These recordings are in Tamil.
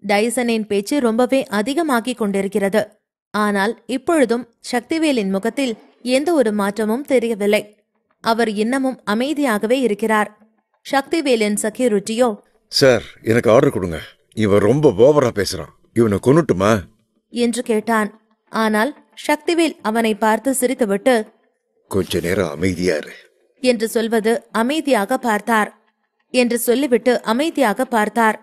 டைசனின் பேச்சு ரொம்பவே அதிகமாகிக் கொண்டிருக்கிறது. ஆனால் இப்பொழுதும் சக்திவேலின் முகத்தில் எந்த ஒரு மாற்றமும் தெரியவில்லை. அவர் இன்னமும் அமைதியாகவே இருக்கிறார். சக்திவேலின் செக்யூரிட்டியோ, சார், எனக்கு ஆர்டர் கொடுங்க. இவன் ரொம்ப ஓவரா பேசுறான். இவனை கொன்னுட்டுமா என்று கேட்டான். ஆனால் சக்திவேல் அவனை பார்த்து சிரித்துவிட்டு, கொஞ்ச நேரம் அமைதியா இரு என்று சொல்வது அமைதியாக பார்த்தார் என்று சொல்லிவிட்டு அமைதியாக பார்த்தார்.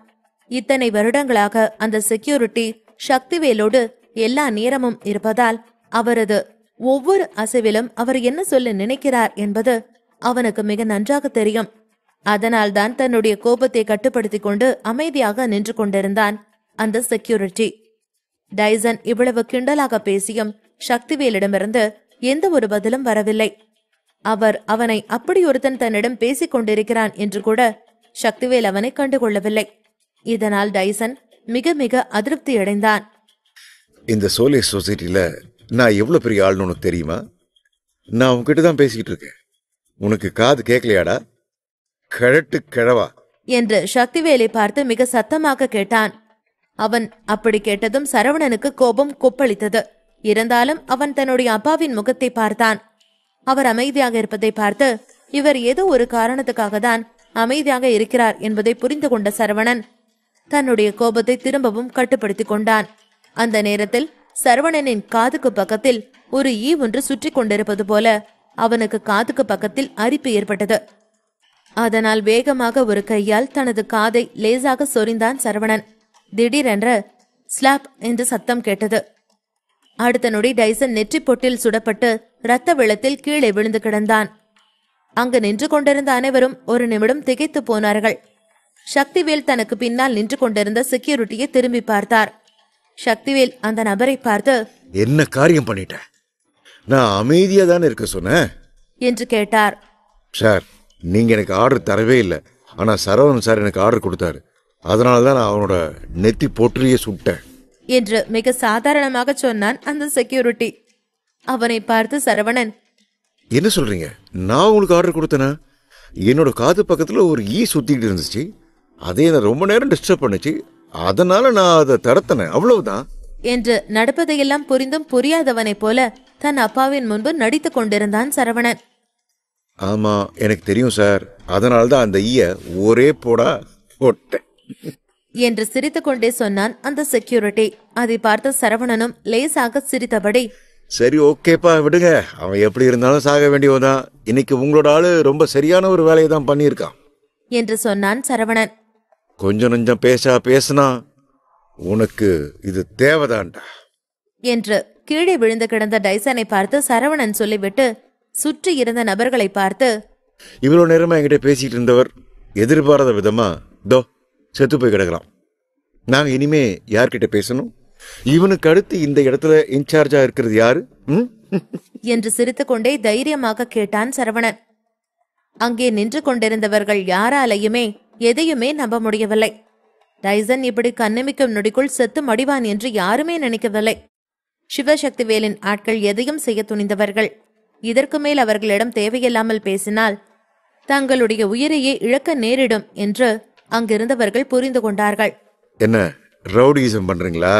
இத்தனை வருடங்களாக அந்த செக்யூரிட்டி சக்திவேலோடு எல்லா நேரமும் இருப்பதால் அவரது ஒவ்வொரு அசைவிலும் அவர் என்ன சொல்ல நினைக்கிறார் என்பது அவனுக்கு மிக நன்றாக தெரியும். அதனால்தான் தன்னுடைய கோபத்தை கட்டுப்படுத்திக் கொண்டு அமைதியாக நின்று கொண்டிருந்தான் அந்த செக்யூரிட்டி. டைசன் இவ்வளவு கிண்டலாக பேசியும் சக்திவேலிடமிருந்து எந்த ஒரு பதிலும் வரவில்லை. அவர் அவனை அப்படி ஒருத்தன் தன்னிடம் பேசிக் கொண்டிருக்கிறான் என்று கூட சக்திவேல் அவனை கண்டுகொள்ளவில்லை. இதனால் டைசன் மிக மிக அதிருப்தி அடைந்தான். இந்த சோலே சொசைட்டில நான் எவ்வளவு பெரிய ஆள்னு உனக்கு தெரியுமா? நான் உன்கிட்ட தான் பேசிக்கிட்டு இருக்கேன். உனக்கு காது கேட்கலையாடா? கிழட்டு கிழவா என்று சக்திவேலை பார்த்து மிக சத்தமாக கேட்டான். அவன் அப்படி கேட்டதும் சரவணனுக்கு கோபம் கொப்பளித்தது. இருந்தாலும் அவன் தன்னுடைய அப்பாவின் முகத்தை பார்த்தான். அவர் அமைதியாக இருப்பதை பார்த்து இவர் ஏதோ ஒரு காரணத்துக்காக தான் அமைதியாக இருக்கிறார் என்பதை புரிந்து கொண்ட சரவணன் தன்னுடைய கோபத்தை திரும்பவும் கட்டுப்படுத்திக் கொண்டான். அந்த நேரத்தில் சரவணனின் காதுக்கு பக்கத்தில் ஒரு ஈ ஒன்று சுற்றி கொண்டிருப்பது போல அவனுக்கு காதுக்கு பக்கத்தில் அரிப்பு ஏற்பட்டது. அதனால் வேகமாக ஒரு கையால் தனது காதை லேசாக சொரிந்தான் சரவணன். திடீரென்ற ஸ்லாப் என்று சத்தம் கேட்டது. அடுத்த நொடி டைசன் நெற்றி பொட்டில் சுடப்பட்டு இரத்த வெள்ளத்தில் கீழே விழுந்து கிடந்தான். அங்கு நின்று கொண்டிருந்த அனைவரும் ஒரு நிமிடம் திகைத்து போனார்கள். சக்திவேல் தனக்கு பின்னால் நின்று கொண்டிருந்த செக்யூரிட்டியை திரும்பி பார்த்தார். சக்திவேல் அந்த நபரை பார்த்து, என்ன காரியம் பண்ணிட்ட? நான் அமைதியா தானே இருக்க சொன்னேன் என்று கேட்டார். சார், நீங்க எனக்கு ஆர்டர் தரவே இல்லை. ஆனா சரவணன் சார் எனக்கு ஆர்டர் கொடுத்தாரு. அதனாலதான் நான் அவனோட நெத்தி பொற்றியே சுட்டேன் என்று மிக சாதாரணமாக சொன்னான் அந்த செக்யூரிட்டி. அவனை பார்த்து சரவணன், என்ன சொல்றீங்க? நான் உங்களுக்கு ஆர்டர் கொடுத்தேனா? என்னோட காது பக்கத்துல ஒரு ஈ சுத்திட்டு இருந்துச்சு. அதே நான் ரொம்ப நேரம் டிஸ்டர்ப் பண்ணுச்சு. அதனால நான் அதை தரத்தனேன், அவ்வளவுதான் என்று நடப்பதையெல்லாம் புரிந்தும் புரியாதவனைப் போல தன் அப்பாவின் முன்பு நடித்துக் கொண்டிருந்தான் சரவணன். ஆமா, எனக்கு தெரியும் சார். அதனால்தான் அந்த ஈய ஒரே போடா போட்டேன் என்று சிரித்துக் கொண்டே சொன்னான் அந்த செக்யூரிட்டி. அதை பார்த்த சரவணனும் லேசாக சிரித்தபடி, சரி, ஓகேப்பா, விடுங்க. அவன் எப்படி இருந்தாலும் சாக வேண்டியவதான். இன்னைக்கு உங்களோட ஆளு ரொம்ப சரியான ஒரு வேலையை தான் பண்ணியிருக்கான் என்று சொன்னான் சரவணன். கொஞ்சம் நஞ்சம் பேசினா உனக்கு இது தேவைதான்டா என்று கீழே விழுந்து கிடந்த டைசனை பார்த்து சரவணன் சொல்லிவிட்டு சுற்றி இருந்த நபர்களை பார்த்து, இவ்வளவு நேரமா என்கிட்ட பேசிட்டு இருந்தவர் எதிர்பாராத விதமா செத்து போய் கிடக்கலாம். நாங்க இனிமே யார்கிட்ட பேசணும்? இவனுக்கு அடுத்து இந்த இடத்துல இன்சார்ஜா இருக்கிறது யாரு என்று சிரித்துக்கொண்டே தைரியமாக கேட்டான் சரவணன். அங்கே நின்று கொண்டிருந்தவர்கள் யாராலையுமே எதையுமே நம்ப முடியவில்லை. டைசன் இப்படி கண்ணமிக்கும் நொடிக்குள் செத்து மடிவான் என்று யாருமே நினைக்கவில்லை. சிவசக்திவேலின் ஆட்கள் எதையும் செய்ய துணிந்தவர்கள். இதற்கு மேல் அவர்களிடம் தேவையில்லாமல் பேசினால் தங்களுடைய உயிரையே இழக்க நேரிடும் என்று அங்கிருந்தவர்கள் புரிந்து கொண்டார்கள். என்ன ரவுடிசம் பண்றீங்களா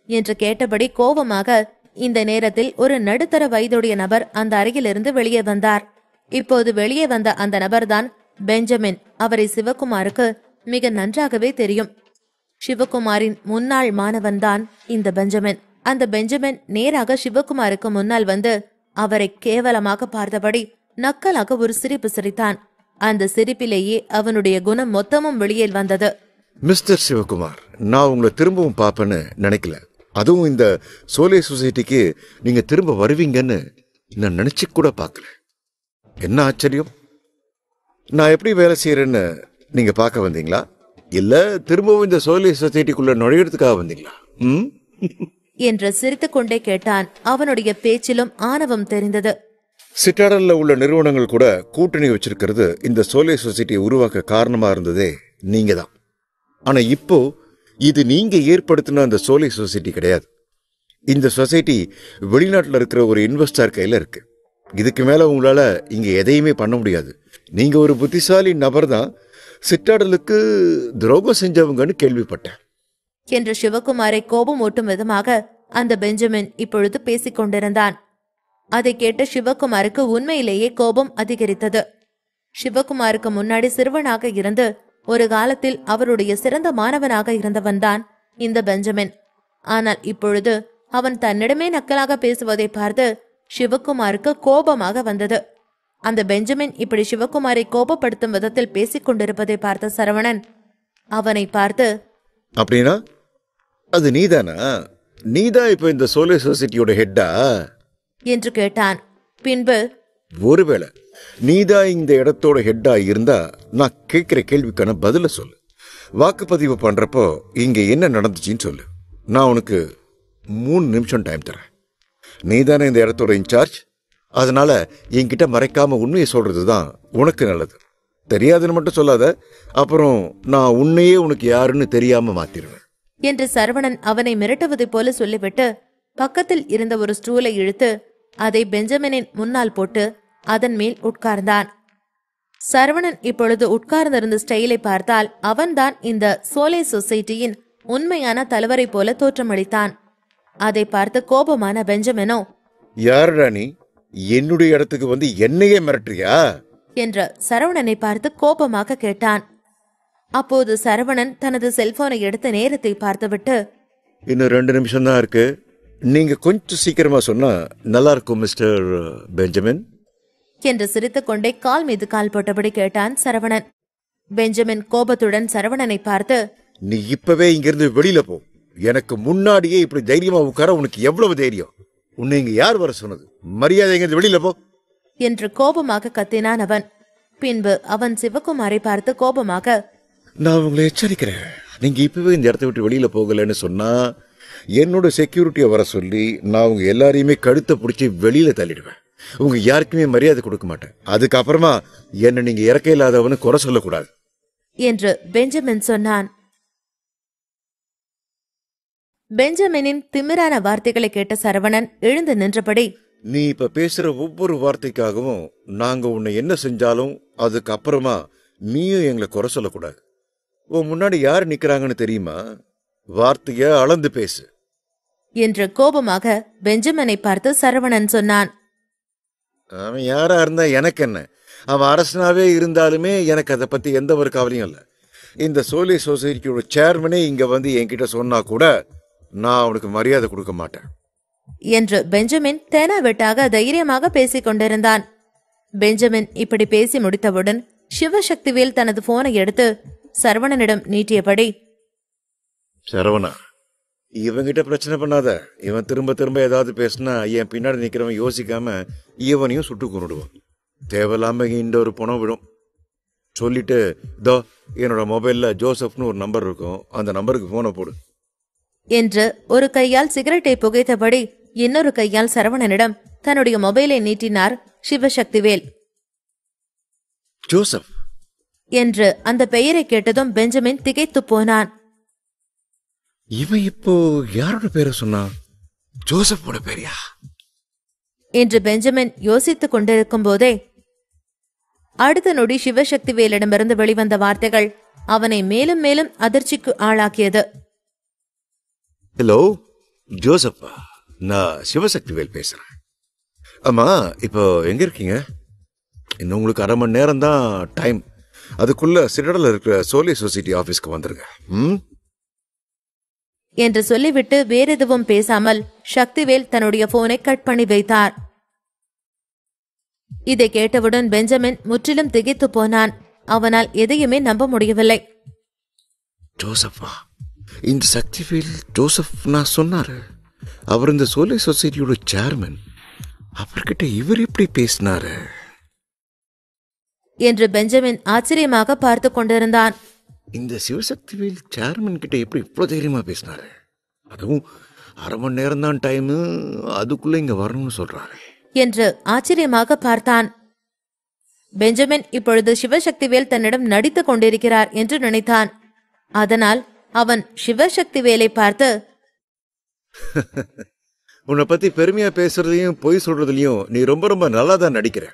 என்று கேட்டபடி கோபமாக இந்த நேரத்தில் ஒரு நடுத்தர வயதுடைய நபர் அந்த அறையிலிருந்து வெளியே வந்தார். இப்போது வெளியே வந்த அந்த நபர்தான் பெஞ்சமின். அவரை சிவகுமாருக்கு மிக நன்றாகவே தெரியும். சிவகுமாரின் முன்னாள் மாணவன்தான் இந்த பெஞ்சமின். அந்த பெஞ்சமின் நேராக சிவகுமாருக்கு முன்னால் வந்து அவரை கேவலமாக பார்த்தபடி நக்கலாக ஒரு சிரிப்பு சிரித்தான். அந்த சிரிப்பிலேயே அவனுடைய குணம் மொத்தமும் வெளியே வந்தது. மிஸ்டர் சிவகுமார், நான் உங்களை திரும்பவும் பார்ப்பேன்னு நினைக்கல. அதுவும் இந்த சோலே சொசைட்டிக்கு நீங்க திரும்ப வருவீங்கன்னு நான் நினைச்சு கூட பார்க்கல. என்ன ஆச்சரியம்! நான் எப்படி வேலை செய்யறேன்னு நீங்க பார்க்க வந்தீங்களா, இல்ல திரும்பவும் இந்த சோலே சொசைட்டிக்குள்ள நுழையிறதுக்காக வந்தீங்களா என்று சிரித்துக்கொண்டே கேட்டான். அவனுடைய பேச்சிலும் ஆணவம் தெரிந்தது. சிட்டாடல்ல உள்ள நிறுவனங்கள் கூட கூட்டணி வச்சிருக்கிறது இந்த சோலே சொசைட்டியை உருவாக்க காரணமா இருந்ததே நீங்க தான். ஆனா இப்போ இது நீங்க ஏற்படுத்தின அந்த சோலே சொசைட்டி கிடையாது. இந்த சொசைட்டி வெளிநாட்டுல இருக்கிற ஒரு இன்வெஸ்டர் கையில இருக்கு. இதுக்கு மேல உங்களால இங்க எதையுமே பண்ண முடியாது. நீங்க ஒரு புத்திசாலி நபர் தான் சிட்டாடலுக்கு துரோகம் செஞ்சவங்கன்னு கேள்விப்பட்டேன். என்று சிவகுமாரை கோபம் ஊட்டும் விதமாக அந்த பெஞ்சமின் இப்பொழுது பேசிக் கொண்டிருந்தான். அதை கேட்டு சிவகுமாருக்கு உண்மையிலேயே கோபம் அதிகரித்தது. சிவகுமாருக்கு முன்னாடி சிறுவனாக இருந்து ஒரு காலத்தில் அவருடைய சிறந்த மாணவனாக இருந்தவன்தான் இந்த பெஞ்சமின். ஆனால் இப்பொழுது அவன் தன்னிடமே நக்கலாக பேசுவதை பார்த்து சிவகுமாருக்கு கோபமாக வந்தது. அந்த பெஞ்சமின் இப்படி சிவகுமாரை கோபப்படுத்தும் விதத்தில் பேசிக் கொண்டிருப்பதை பார்த்த சரவணன் அவனை பார்த்து, அப்படின்னா அது நீதானா? நீதான் இப்ப இந்த சோலே சொசைட்டியோட ஹெட்டா என்று கேட்டான். பின்பு, ஒருவேளை நீதான் இந்த இடத்தோட ஹெட்டா இருந்தா நான் கேட்கிற கேள்விக்கான பதில சொல்லு. வாக்குப்பதிவு பண்றப்போ இங்க என்ன நடந்துச்சுன்னு சொல்லு. நான் உனக்கு 3 நிமிஷம் டைம் தரேன். நீதானே இந்த இடத்தோட இன்சார்ஜ். அதனால என்கிட்ட மறைக்காம உண்மையை சொல்றதுதான் உனக்கு நல்லது. தெரியாதுன்னு மட்டும் சொல்லாத, அப்புறம் நான் உன்னையே உனக்கு யாருன்னு தெரியாம மாத்திருவேன் என்று சரவணன் அவனை மிரட்டுவதைப் போல சொல்லிவிட்டு பக்கத்தில் இருந்த ஒரு ஸ்டூலை இழுத்து அதை பெஞ்சமினின் முன்னால் போட்டு அதன் மேல் உட்கார்ந்தான். சரவணன் இப்பொழுது உட்கார்ந்திருந்த ஸ்டைலை பார்த்தால் அவன்தான் இந்த சோலே சொசைட்டியின் உண்மையான தலைவரை போல தோற்றமளித்தான். அதை பார்த்து கோபமான பெஞ்சமினோ, யாருடா நீ? என்னுடைய இடத்துக்கு வந்து என்னையே மிரட்டுறியா என்ற சரவணனை பார்த்து கோபமாக கேட்டான். அப்போது சரவணன் தனது செல்போனை எடுத்து நேரத்தை பார்த்துவிட்டு, இன்னும் 2 நிமிஷம் தான் இருக்கு. நீங்க கொஞ்சம் சீக்கிரமா சொன்னா நல்லா இருக்கும் மிஸ்டர் பெஞ்சமின் என்று சிரித்துக்கொண்டே கால் மீது கால் போட்டபடி கேட்டான் சரவணன். பெஞ்சமின் கோபத்துடன் சரவணனை பார்த்து, நீ இப்பவே இங்கிருந்து வெளியில போ. எனக்கு முன்னாடியே இப்படி தைரியமா உட்கார உனக்கு எவ்வளவு தைரியம்? உன்னை இங்க யார் வர சொன்னது? மரியாதை இங்கிருந்து வெளியில போ என்று கோபமாக கத்தினான் அவன். பின்பு அவன் சிவகுமாரை பார்த்து கோபமாக, நான் உங்களை எச்சரிக்கிறேன். நீங்க இப்பவே இந்த இடத்த விட்டு வெளியில போகலன்னு சொன்னா என்னோட செக்யூரிட்டியை வர சொல்லி நான் உங்க எல்லாரையுமே கழுத்தை பிடிச்சி வெளியில தள்ளிடுவேன். உங்க யாருக்குமே மரியாதை கொடுக்க மாட்டேன். அதுக்கப்புறமா என்ன நீங்க இறக்க இல்லாதவனு குறை சொல்லக்கூடாது என்று பெஞ்சமின் சொன்னான். பெஞ்சமினின் திமிரான வார்த்தைகளை கேட்ட சரவணன் எழுந்து நின்றபடி, நீ இப்ப பேசுற ஒவ்வொரு வார்த்தைக்காகவும் நாங்க உன்னை என்ன செஞ்சாலும் அதுக்கு அப்புறமா நீயும் எங்களை குறை சொல்லக்கூடாது. உன் முன்னாடி யார் நிக்கிறாங்கன்னு தெரியுமா? வார்த்தைய அளந்து பேசு என்று கோபமாக பெஞ்சமினை பார்த்து சரவணன் சொன்னான். அவன் யாரா இருந்தா எனக்கு என்ன? அவன் அரசனாவே இருந்தாலுமே எனக்கு அதை பத்தி எந்த ஒரு கவலையும் இல்லை. இந்த சோலே சொசைட்டியோட சேர்மனே இங்க வந்து என்கிட்ட சொன்னா கூட நான் அவனுக்கு மரியாதை கொடுக்க மாட்டேன் என்று பெஞ்சமின் தேனாவெட்டாக தைரியமாக பேசிக் கொண்டிருந்தான். பெஞ்சமின் இப்படி பேசி முடித்தவுடன் சிவசக்திவேல் தனது போனை எடுத்து சரவணனிடம் நீட்டியபடி, சரவணா, இவங்கிட்ட பிரச்சனை பண்ணாத. இவன் திரும்ப திரும்ப ஏதாவது பேசினா என் பின்னாடி நிக்கிறவன் யோசிக்காம இவனையும் சுட்டு கொண்டுடுவான். தேவையில்லாம இந்த ஒரு பணம் விடும். சொல்லிட்டு தோ என்னோட மொபைல்ல ஜோசப்னு ஒரு நம்பர் இருக்கும், அந்த நம்பருக்கு போனை போடு என்று ஒரு கையால் சிகரெட்டை புகைத்தபடி இன்னொரு கையால் சரவணனிடம் தன்னுடைய மொபைலை நீட்டினார் சிவசக்திவேல். ஜோசப் என்று அந்த பெயரை கேட்டதும் பெஞ்சமின் திகைத்து போனான். இவன் இப்போ யாரோட பேரை சொன்னா? ஜோசப்போட பேரியா என்று பெஞ்சமின் யோசித்துக் கொண்டிருக்கும் போதே அடுத்த நொடி சிவசக்திவேலிடமிருந்து வெளிவந்த வார்த்தைகள் அவனை மேலும் மேலும் அதிர்ச்சிக்கு ஆளாக்கியது. ஹலோ ஜோசப்பா, நான் சிவசக்திவேல் பேசுறேன். ஆமா, இப்போ எங்க இருக்கீங்க? இன்னும் உங்களுக்கு 1/2 மணி நேரம் தான் டைம். அதுக்குள்ள சிடடல இருக்கிற சோலே சொசைட்டி ஆபீஸ்க்கு வந்துருங்க என்று சொல்லிவிட்டு வேறெதுவும் பேசாமல் சக்திவேல் தன்னுடைய போனை கட் பண்ணி வைத்தார். இதை கேட்டவுடன் பெஞ்சமின் முற்றிலும் திகைத்து போனான். அவனால் எதையுமே நம்ப முடியவில்லை. ஜோசப்பா, இந்த சக்திவேல் ஜோசப் நான் சொன்னாரு. அவர் இந்த சோலே சொசைட்டியோட சேர்மன். அவர்கிட்ட இவர் எப்படி பேசினாரு என்று பெஞ்சமின் ஆச்சரியமாக பார்த்து கொண்டிருந்தான். இந்த சிவசக்திவேல் சேர்மன் கிட்ட எப்படி இவ்வளவு தைரியமா பேசினாரு? அதுவும் 1/2 மணி நேரம் தான் டைம், அதுக்குள்ள இங்க வரணும்னு சொல்றாரு என்று ஆச்சரியமாக பார்த்தான். பெஞ்சமின் இப்பொழுது சிவசக்திவேல் தன்னிடம் நடித்துக் கொண்டிருக்கிறார் என்று நினைத்தான். அதனால் அவன் சிவசக்திவேலை பார்த்து, உன்னை பத்தி பெருமையா பேசுறதுலயும் பொய் சொல்றதுலயும் நீ ரொம்ப ரொம்ப நல்லா தான் நடிக்கிற.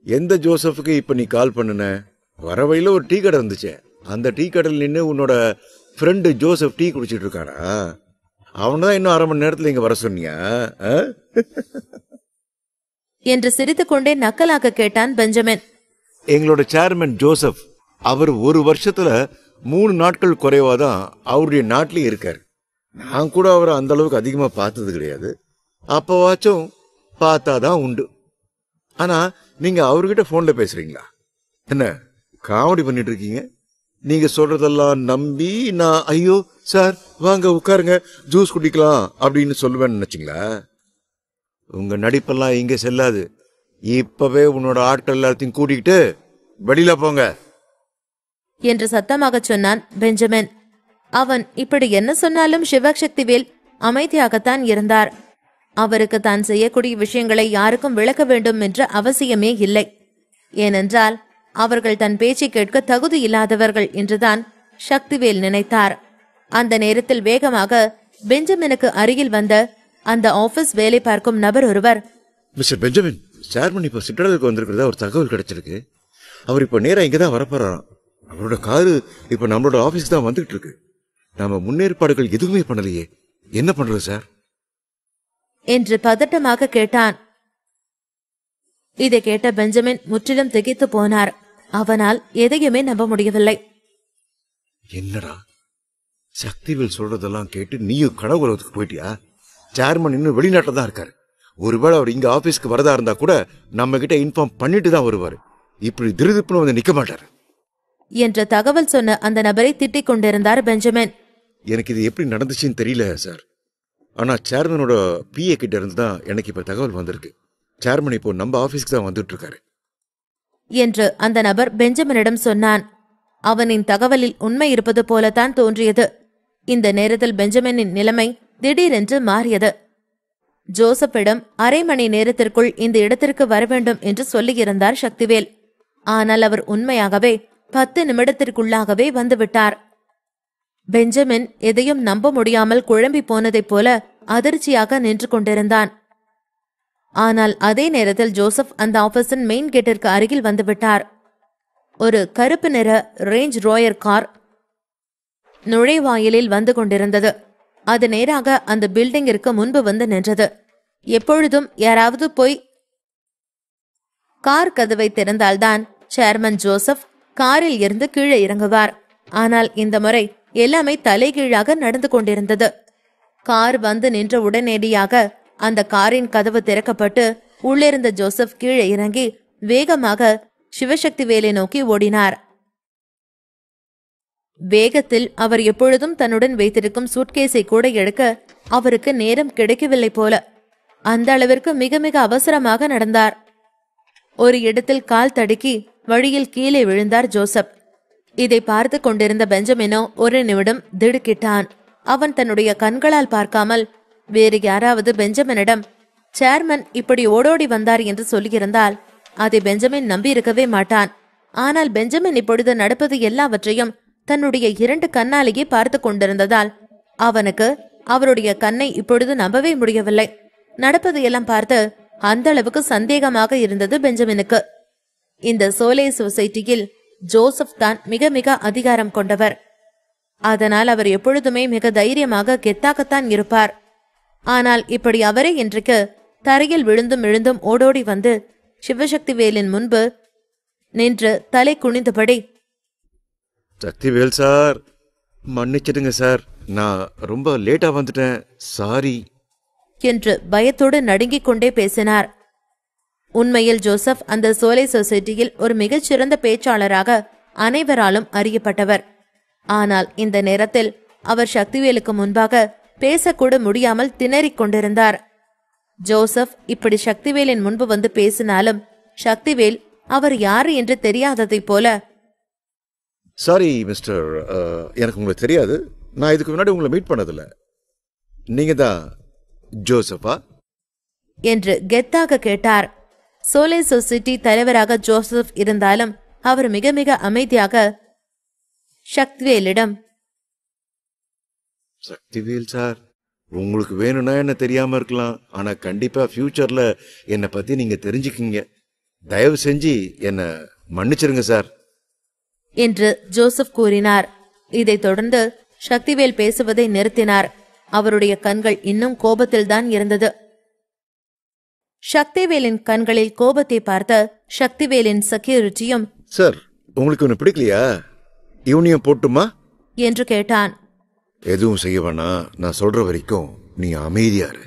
எந்த ஜோசப்புக்கு இப்ப நீ கால் பண்ணுன? வர வழியில ஒரு டீ கடை இருந்துச்சு. அந்த டீ கடையில் நின்று உன்னோட ஃப்ரெண்டு ஜோசப் டீ குடிச்சிட்டு இருக்கானா? அவனதான் இன்னும் 1/2 மணி நேரத்துல இங்க வர சொன்னியா? என்று சிரித்துக்கொண்டே நக்கலாக கேட்டான் பெஞ்சமின். எங்களோட சேர்மன் ஜோசப், அவர் 1 வருஷத்துல 3 நாட்கள் குறைவாதான் அவருடைய நாட்டிலேயே இருக்காரு. நான் கூட அவரை அந்த அளவுக்கு அதிகமா பார்த்தது கிடையாது. அப்பவாச்சும் பார்த்தாதான் உண்டு. ஆனா நீங்க அவர்கிட்ட போன்ல பேசுறீங்களா? என்ன காமெடி பண்ணிட்டு இருக்கீங்க? நீங்க சொல்றதெல்லாம் நம்பி நான் ஐயோ சார் வாங்க உட்காருங்க ஜூஸ் குடிக்கலாம் அப்படின்னு சொல்லுவேன்னு நினைச்சீங்களா? உங்க நடிப்பெல்லாம் இங்க செல்லாது. இப்பவே உன்னோட ஆட்கள் எல்லாத்தையும் கூட்டிக்கிட்டு வெளியில போங்க என்று சத்தமாக சொன்னான் பெஞ்சமின். அவன் இப்படி என்ன சொன்னாலும் சிவசக்திவேல் அமைதியாகத்தான் இருந்தார். அவருக்கு தான் செய்யக்கூடிய விஷயங்களை யாருக்கும் விளக்க வேண்டும் என்ற அவசியமே இல்லை. ஏனென்றால் அவர்கள் தன் பேச்சை கேட்க தகுதி இல்லாதவர்கள் என்றுதான் சக்திவேல் நினைத்தார். அந்த நேரத்தில் வேகமாக பெஞ்சமினுக்கு அருகில் வந்த அந்த ஆபீஸ் வேலை பார்க்கும் நபர் ஒருவர், மிஸ்டர் பெஞ்சமின், சேர்மன் இப்ப சிற்றலுக்கு வந்திருக்கிறதா ஒரு தகவல் கிடைச்சிருக்கு. அவர் இப்ப நேரா இங்கதான் வரப்போறாராம். அவரோட காரு இப்ப நம்மளோட ஆபீஸ் தான் வந்துட்டு இருக்கு. நாம முன்னேற்பாடுகள் எதுவுமே பண்ணலையே, என்ன பண்றது சார் என்று பதட்டமாக கேட்டான். இதை கேட்ட பெஞ்சமின் முற்றிலும் திகைத்து போனார். அவனால் எதையுமே நம்ப முடியவில்லை. என்னடா சக்திவேல் சொல்றதெல்லாம் கேட்டு நீயும் கனவுலகத்துக்கு போயிட்டியா? சேர்மன் இன்னும் வெளிநாட்டில் தான் இருக்காரு. ஒருவேளை அவர் இங்க ஆபீஸ்க்கு வரதா இருந்தா கூட நம்ம கிட்ட இன்ஃபார்ம் பண்ணிட்டு தான் வருவாரு. இப்படி திருதுப்புன்னு வந்து நிக்க மாட்டாரு என்ற தகவல் சொன்ன அந்த நபரை திட்டிக் கொண்டிருந்தார் பெஞ்சமின். எனக்கு இது எப்படி நடந்துச்சுன்னு தெரியல சார். ஆனா சேர்மனோட பிஏ கிட்ட இருந்து தான் எனக்கு இப்ப தகவல் வந்திருக்கு. சேர்மன் இப்போ நம்ம ஆபீஸ்க்கு தான் வந்துட்டு இருக்காரு என்று அந்த நபர் பெஞ்சமினிடம் சொன்னான். அவனின் தகவலில் உண்மை இருப்பது போலத்தான் தோன்றியது. இந்த நேரத்தில் பெஞ்சமினின் நிலைமை திடீரென்று மாறியது. ஜோசப்பிடம் 1/2 மணி நேரத்திற்குள் இந்த இடத்திற்கு வர வேண்டும் என்று சொல்லியிருந்தார் சக்திவேல். ஆனால் அவர் உண்மையாகவே 10 நிமிடத்திற்குள்ளாகவே வந்துவிட்டார். பெஞ்சமின் எதையும் நம்ப முடியாமல் குழம்பி போனதைப் போல அதிர்ச்சியாக நின்று கொண்டிருந்தான். ஆனால் அதே நேரத்தில் ஜோசப் அந்த ஆபீஸின் மெயின் கேட்டிற்கு அருகில் வந்துவிட்டார். ஒரு கருப்பு நிற ரேஞ்ச் ரோயர் கார் நுழைவாயிலில் வந்து கொண்டிருந்தது. அது நேராக அந்த பில்டிங்கிற்கு முன்பு வந்து நின்றது. எப்பொழுதும் யாராவது போய் கார் கதவை திறந்தால்தான் சேர்மன் ஜோசப் காரில் இருந்து கீழே இறங்குவார். ஆனால் இந்த முறை எல்லாமே தலைகீழாக நடந்து கொண்டிருந்தது. கார் வந்து நின்ற உடனடியாக அந்த காரின் கதவு திறக்கப்பட்டு உள்ளிருந்த ஜோசப் கீழே இறங்கி வேகமாக சிவசக்திவேலை நோக்கி ஓடினார். வேகத்தில் அவர் எப்பொழுதும் தன்னுடன் வைத்திருக்கும் சூட்கேஸை கூட எடுக்க அவருக்கு நேரம் கிடைக்கவில்லை போல. அந்த அளவிற்கு மிக மிக அவசரமாக நடந்தார். ஒரு இடத்தில் கால் தடுக்கி வழியில் கீழே விழுந்தார் ஜோசப். இதை பார்த்து கொண்டிருந்த பெஞ்சமினோ ஒரு நிமிடம் திடுக்கிட்டான். அவன் தன்னுடைய கண்களால் பார்க்காமல் வேறு யாராவது பெஞ்சமினிடம் சேர்மன் இப்படி ஓடோடி வந்தார் என்று சொல்லியிருந்தால் அதை பெஞ்சமின் நம்பியிருக்கவே மாட்டான். ஆனால் பெஞ்சமின் இப்பொழுது நடப்பது எல்லாவற்றையும் தன்னுடைய 2 கண்ணாலேயே பார்த்து கொண்டிருந்ததால் அவனுக்கு அவருடைய கண்ணை இப்பொழுது நம்பவே முடியவில்லை. நடப்பதையெல்லாம் பார்த்து அந்த அளவுக்கு சந்தேகமாக இருந்தது பெஞ்சமினுக்கு. இந்த சோலே சொசைட்டியில் ஜோசப் தான் மிக மிக அதிகாரம் கொண்டவர். அதனால் அவர் எப்பொழுதுமே மிக தைரியமாக கெத்தாகத்தான் இருப்பார். ஆனால் இப்படி அவரே இன்றைக்கு தரையில் விழுந்தும் விழுந்தும் ஓடோடி வந்து சிவசக்திவேலின் முன்பு நின்று தலை குனிந்தபடி, சக்திவேல் சார், மன்னிச்சிடுங்க சார், நான் ரொம்ப லேட்டா வந்துட்டேன், சாரி என்று பயத்தோடு நடுங்கிக் கொண்டே பேசினார். உண்மையில் ஜோசப் அந்த சோலை சொசைட்டியில் ஒரு மிகச்சிறந்த பேச்சாளராக அனைவராலும் அறியப்பட்டவர். ஆனால் இந்த நேரத்தில் அவர் சக்திவேலுக்கு முன்பாக பேசக்கூட முடியாமல் திணறிக் கொண்டிருந்தார். ஜோசப் இப்படி சக்திவேலின் முன்பு வந்து பேசினாலும் சக்திவேல் அவர் யாரு என்று தெரியாததைப் போல, சாரி மிஸ்டர், எனக்கு உங்களுக்கு தெரியாது, நான் இதுக்கு முன்னாடி உங்களை மீட் பண்ணதில்ல, நீங்க தான் ஜோசப்பா என்று கெத்தாக கேட்டார். சோலே சொசைட்டி தலைவராக ஜோசப் இருந்தாலும் அவர் மிக மிக அமைதியாக சக்திவேலிடம், சக்திவேல் சார், உங்களுக்கு வேணும்னா என்ன தெரியாம இருக்கலாம், ஆனா கண்டிப்பா ஃபியூச்சர்ல என்னை பத்தி நீங்க தெரிஞ்சுக்கிங்க, தயவு செஞ்சு என்ன மன்னிச்சிருங்க சார் என்று ஜோசப் கூறினார். இதைத் தொடர்ந்து சக்திவேல் பேசுவதை நிறுத்தினார். அவருடைய கண்கள் இன்னும் கோபத்தில்தான் இருந்தது. சக்திவேலின் கண்களில் கோபத்தை பார்த்த சக்திவேலின் செக்யூரிட்டியும், சார், உங்களுக்கு ஒன்று பிடிக்கலையா? இவனையும் போட்டுமா என்று கேட்டான். எதுவும் செய்ய வேணாம், நான் சொல்ற வரைக்கும் நீ அமைதியாரு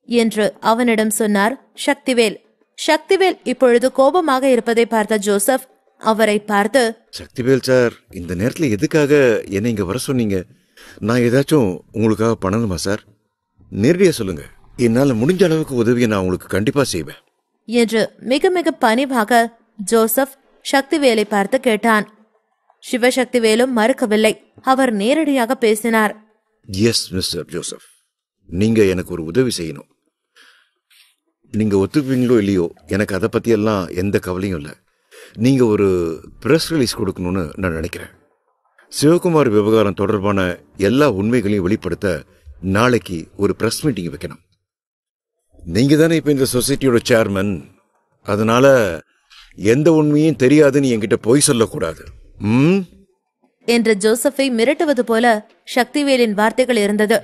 என்று அவனிடம் சொன்னார் சக்திவேல். சக்திவேல் இப்பொழுது கோபமாக இருப்பதை பார்த்த ஜோசப் அவரை பார்த்து, சக்திவேல் சார், இந்த நேரத்துல எதுக்காக என்னை இங்க வர சொன்னீங்க? நான் ஏதாச்சும் உங்களுக்காக பண்ணணுமா சார்? நேரடியா சொல்லுங்க, என்னால முடிஞ்ச அளவுக்கு உதவியை நான் உங்களுக்கு கண்டிப்பா செய்வேன் என்று மிக மிக பணிவாக ஜோசப் சக்திவேலை பார்த்து கேட்டான். சிவசக்திவேலும் மறுக்கவில்லை. அவர் நேரடியாக பேசினார். எஸ் மிஸ்டர் ஜோசப், நீங்க எனக்கு ஒரு உதவி செய்யணும். நீங்க ஒத்துக்குவீங்களோ இல்லையோ, எனக்கு அதை பத்தி எல்லாம் எந்த கவலையும் இல்லை. நீங்க ஒரு பிரஸ் ரிலீஸ் கொடுக்கணும்னு நான் நினைக்கிறேன். சிவகுமார் விவகாரம் தொடர்பான எல்லா உண்மைகளையும் வெளிப்படுத்த நாளைக்கு ஒரு பிரஸ் மீட்டிங் வைக்கணும். நீங்க தானே இப்ப இந்த சொசைட்டியோட சேர்மன், அதனால எந்த உண்மையும் தெரியாதுன்னு என்கிட்ட பொய் சொல்லக்கூடாது என்று ஜோசப்பை மிரட்டுவது போல சக்திவேலின் வார்த்தைகள் இருந்தது.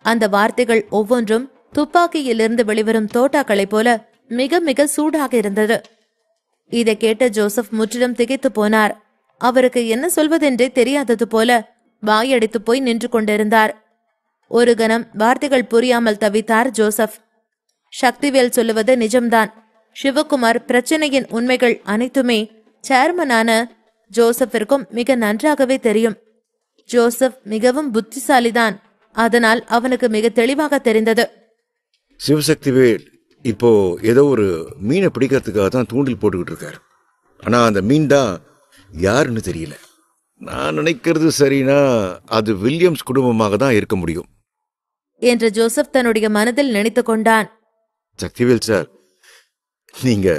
அந்த வார்த்தைகள் ஒவ்வொன்றும் துப்பாக்கியிலிருந்து வெளிவரும் தோட்டாக்களைப் போல மிக மிக சூடாக இருந்தது. இதை கேட்ட ஜோசப் முற்றிலும் திகைத்து போனார். அவருக்கு என்ன சொல்வதென்றே தெரியாதது போல வாயடித்து போய் நின்று கொண்டிருந்தார். ஒரு கணம் வார்த்தைகள் புரியாமல் தவித்தார் ஜோசப். சக்திவேல் சொல்லுவது நிஜம்தான். சிவகுமார் பிரச்சனையின் உண்மைகள் அனைத்துமே சேர்மனான ஜோசப்பிற்கும் மிக நன்றாகவே தெரியும். ஜோசப் மிகவும் புத்திசாலிதான். அதனால் அவனுக்கு மிக தெளிவாக தெரிந்தது. சிவசக்திவேல் இப்போ ஏதோ ஒரு மீனை பிடிக்கிறதுக்காக தான் தூண்டில் போட்டுக்கிட்டு இருக்காரு. ஆனா அந்த மீன் தான் யாருன்னு தெரியல. நான் நினைக்கிறது சரினா அது வில்லியம்ஸ் குடும்பமாக தான் இருக்க முடியும் என்று ஜோசப் தன்னுடைய மனதில் நினைத்து கொண்டான். சக்திவேல் சார், நீங்க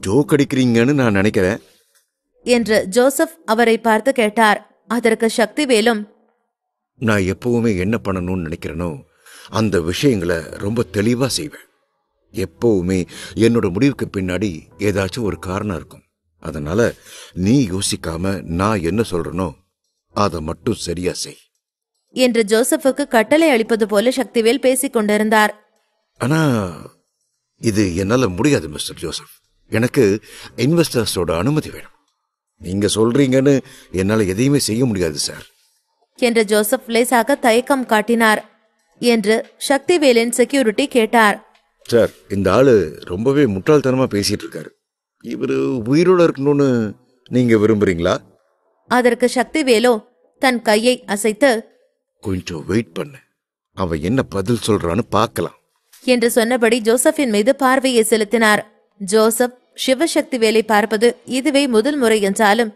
ஜோக் அடிக்கிறீங்கன்னு நான் நினைக்கிறேன் என்று ஜோசப் அவரை பார்த்து கேட்டார். அதற்கு சக்திவேலும், நான் எப்பவுமே என்ன பண்ணணும்னு நினைக்கிறேனோ அந்த விஷயங்களை ரொம்ப தெளிவா செய்வேன். எப்பவுமே என்னோட முடிவுக்கு பின்னாடி ஏதாச்சும் ஒரு காரணம் இருக்கும். அதனால நீ யோசிக்காம நான் என்ன சொல்றனோ அதை மட்டும் சரியா செய் என்று ஜோசப்புக்கு கட்டளை அளிப்பது போல சக்திவேல் பேசிக் கொண்டிருந்தார். ஆனா இது என்னால முடியாது மிஸ்டர் ஜோசப். எனக்கு இன்வெஸ்டர்ஸோட அனுமதி வேணும். நீங்க சொல்றீங்கன்னு என்னால எதையுமே செய்ய முடியாது சார் என்று ஜோசப் லேசாக தயக்கம் காட்டினார். என்று சக்திவேலின் செக்யூரிட்டி கேட்டார். சார், இந்த ஆளு ரொம்பவே முட்டாள்தனமா பேசிட்டு இருக்காரு. இவரு உயிரோட இருக்கணும்னு நீங்க விரும்புறீங்களா? அதற்கு சக்திவேலோ தன் கையை அசைத்து, கொஞ்சம் வெயிட் பண்ணு, அவன் என்ன பதில் சொல்றான்னு பார்க்கலாம் என்று சொன்னபடி ஜோசப்பின் மீது பார்வையை செலுத்தினார். ஜோசப் சிவசக்திவேலை பார்ப்பது இதுவே முதல் முறை என்றாலும்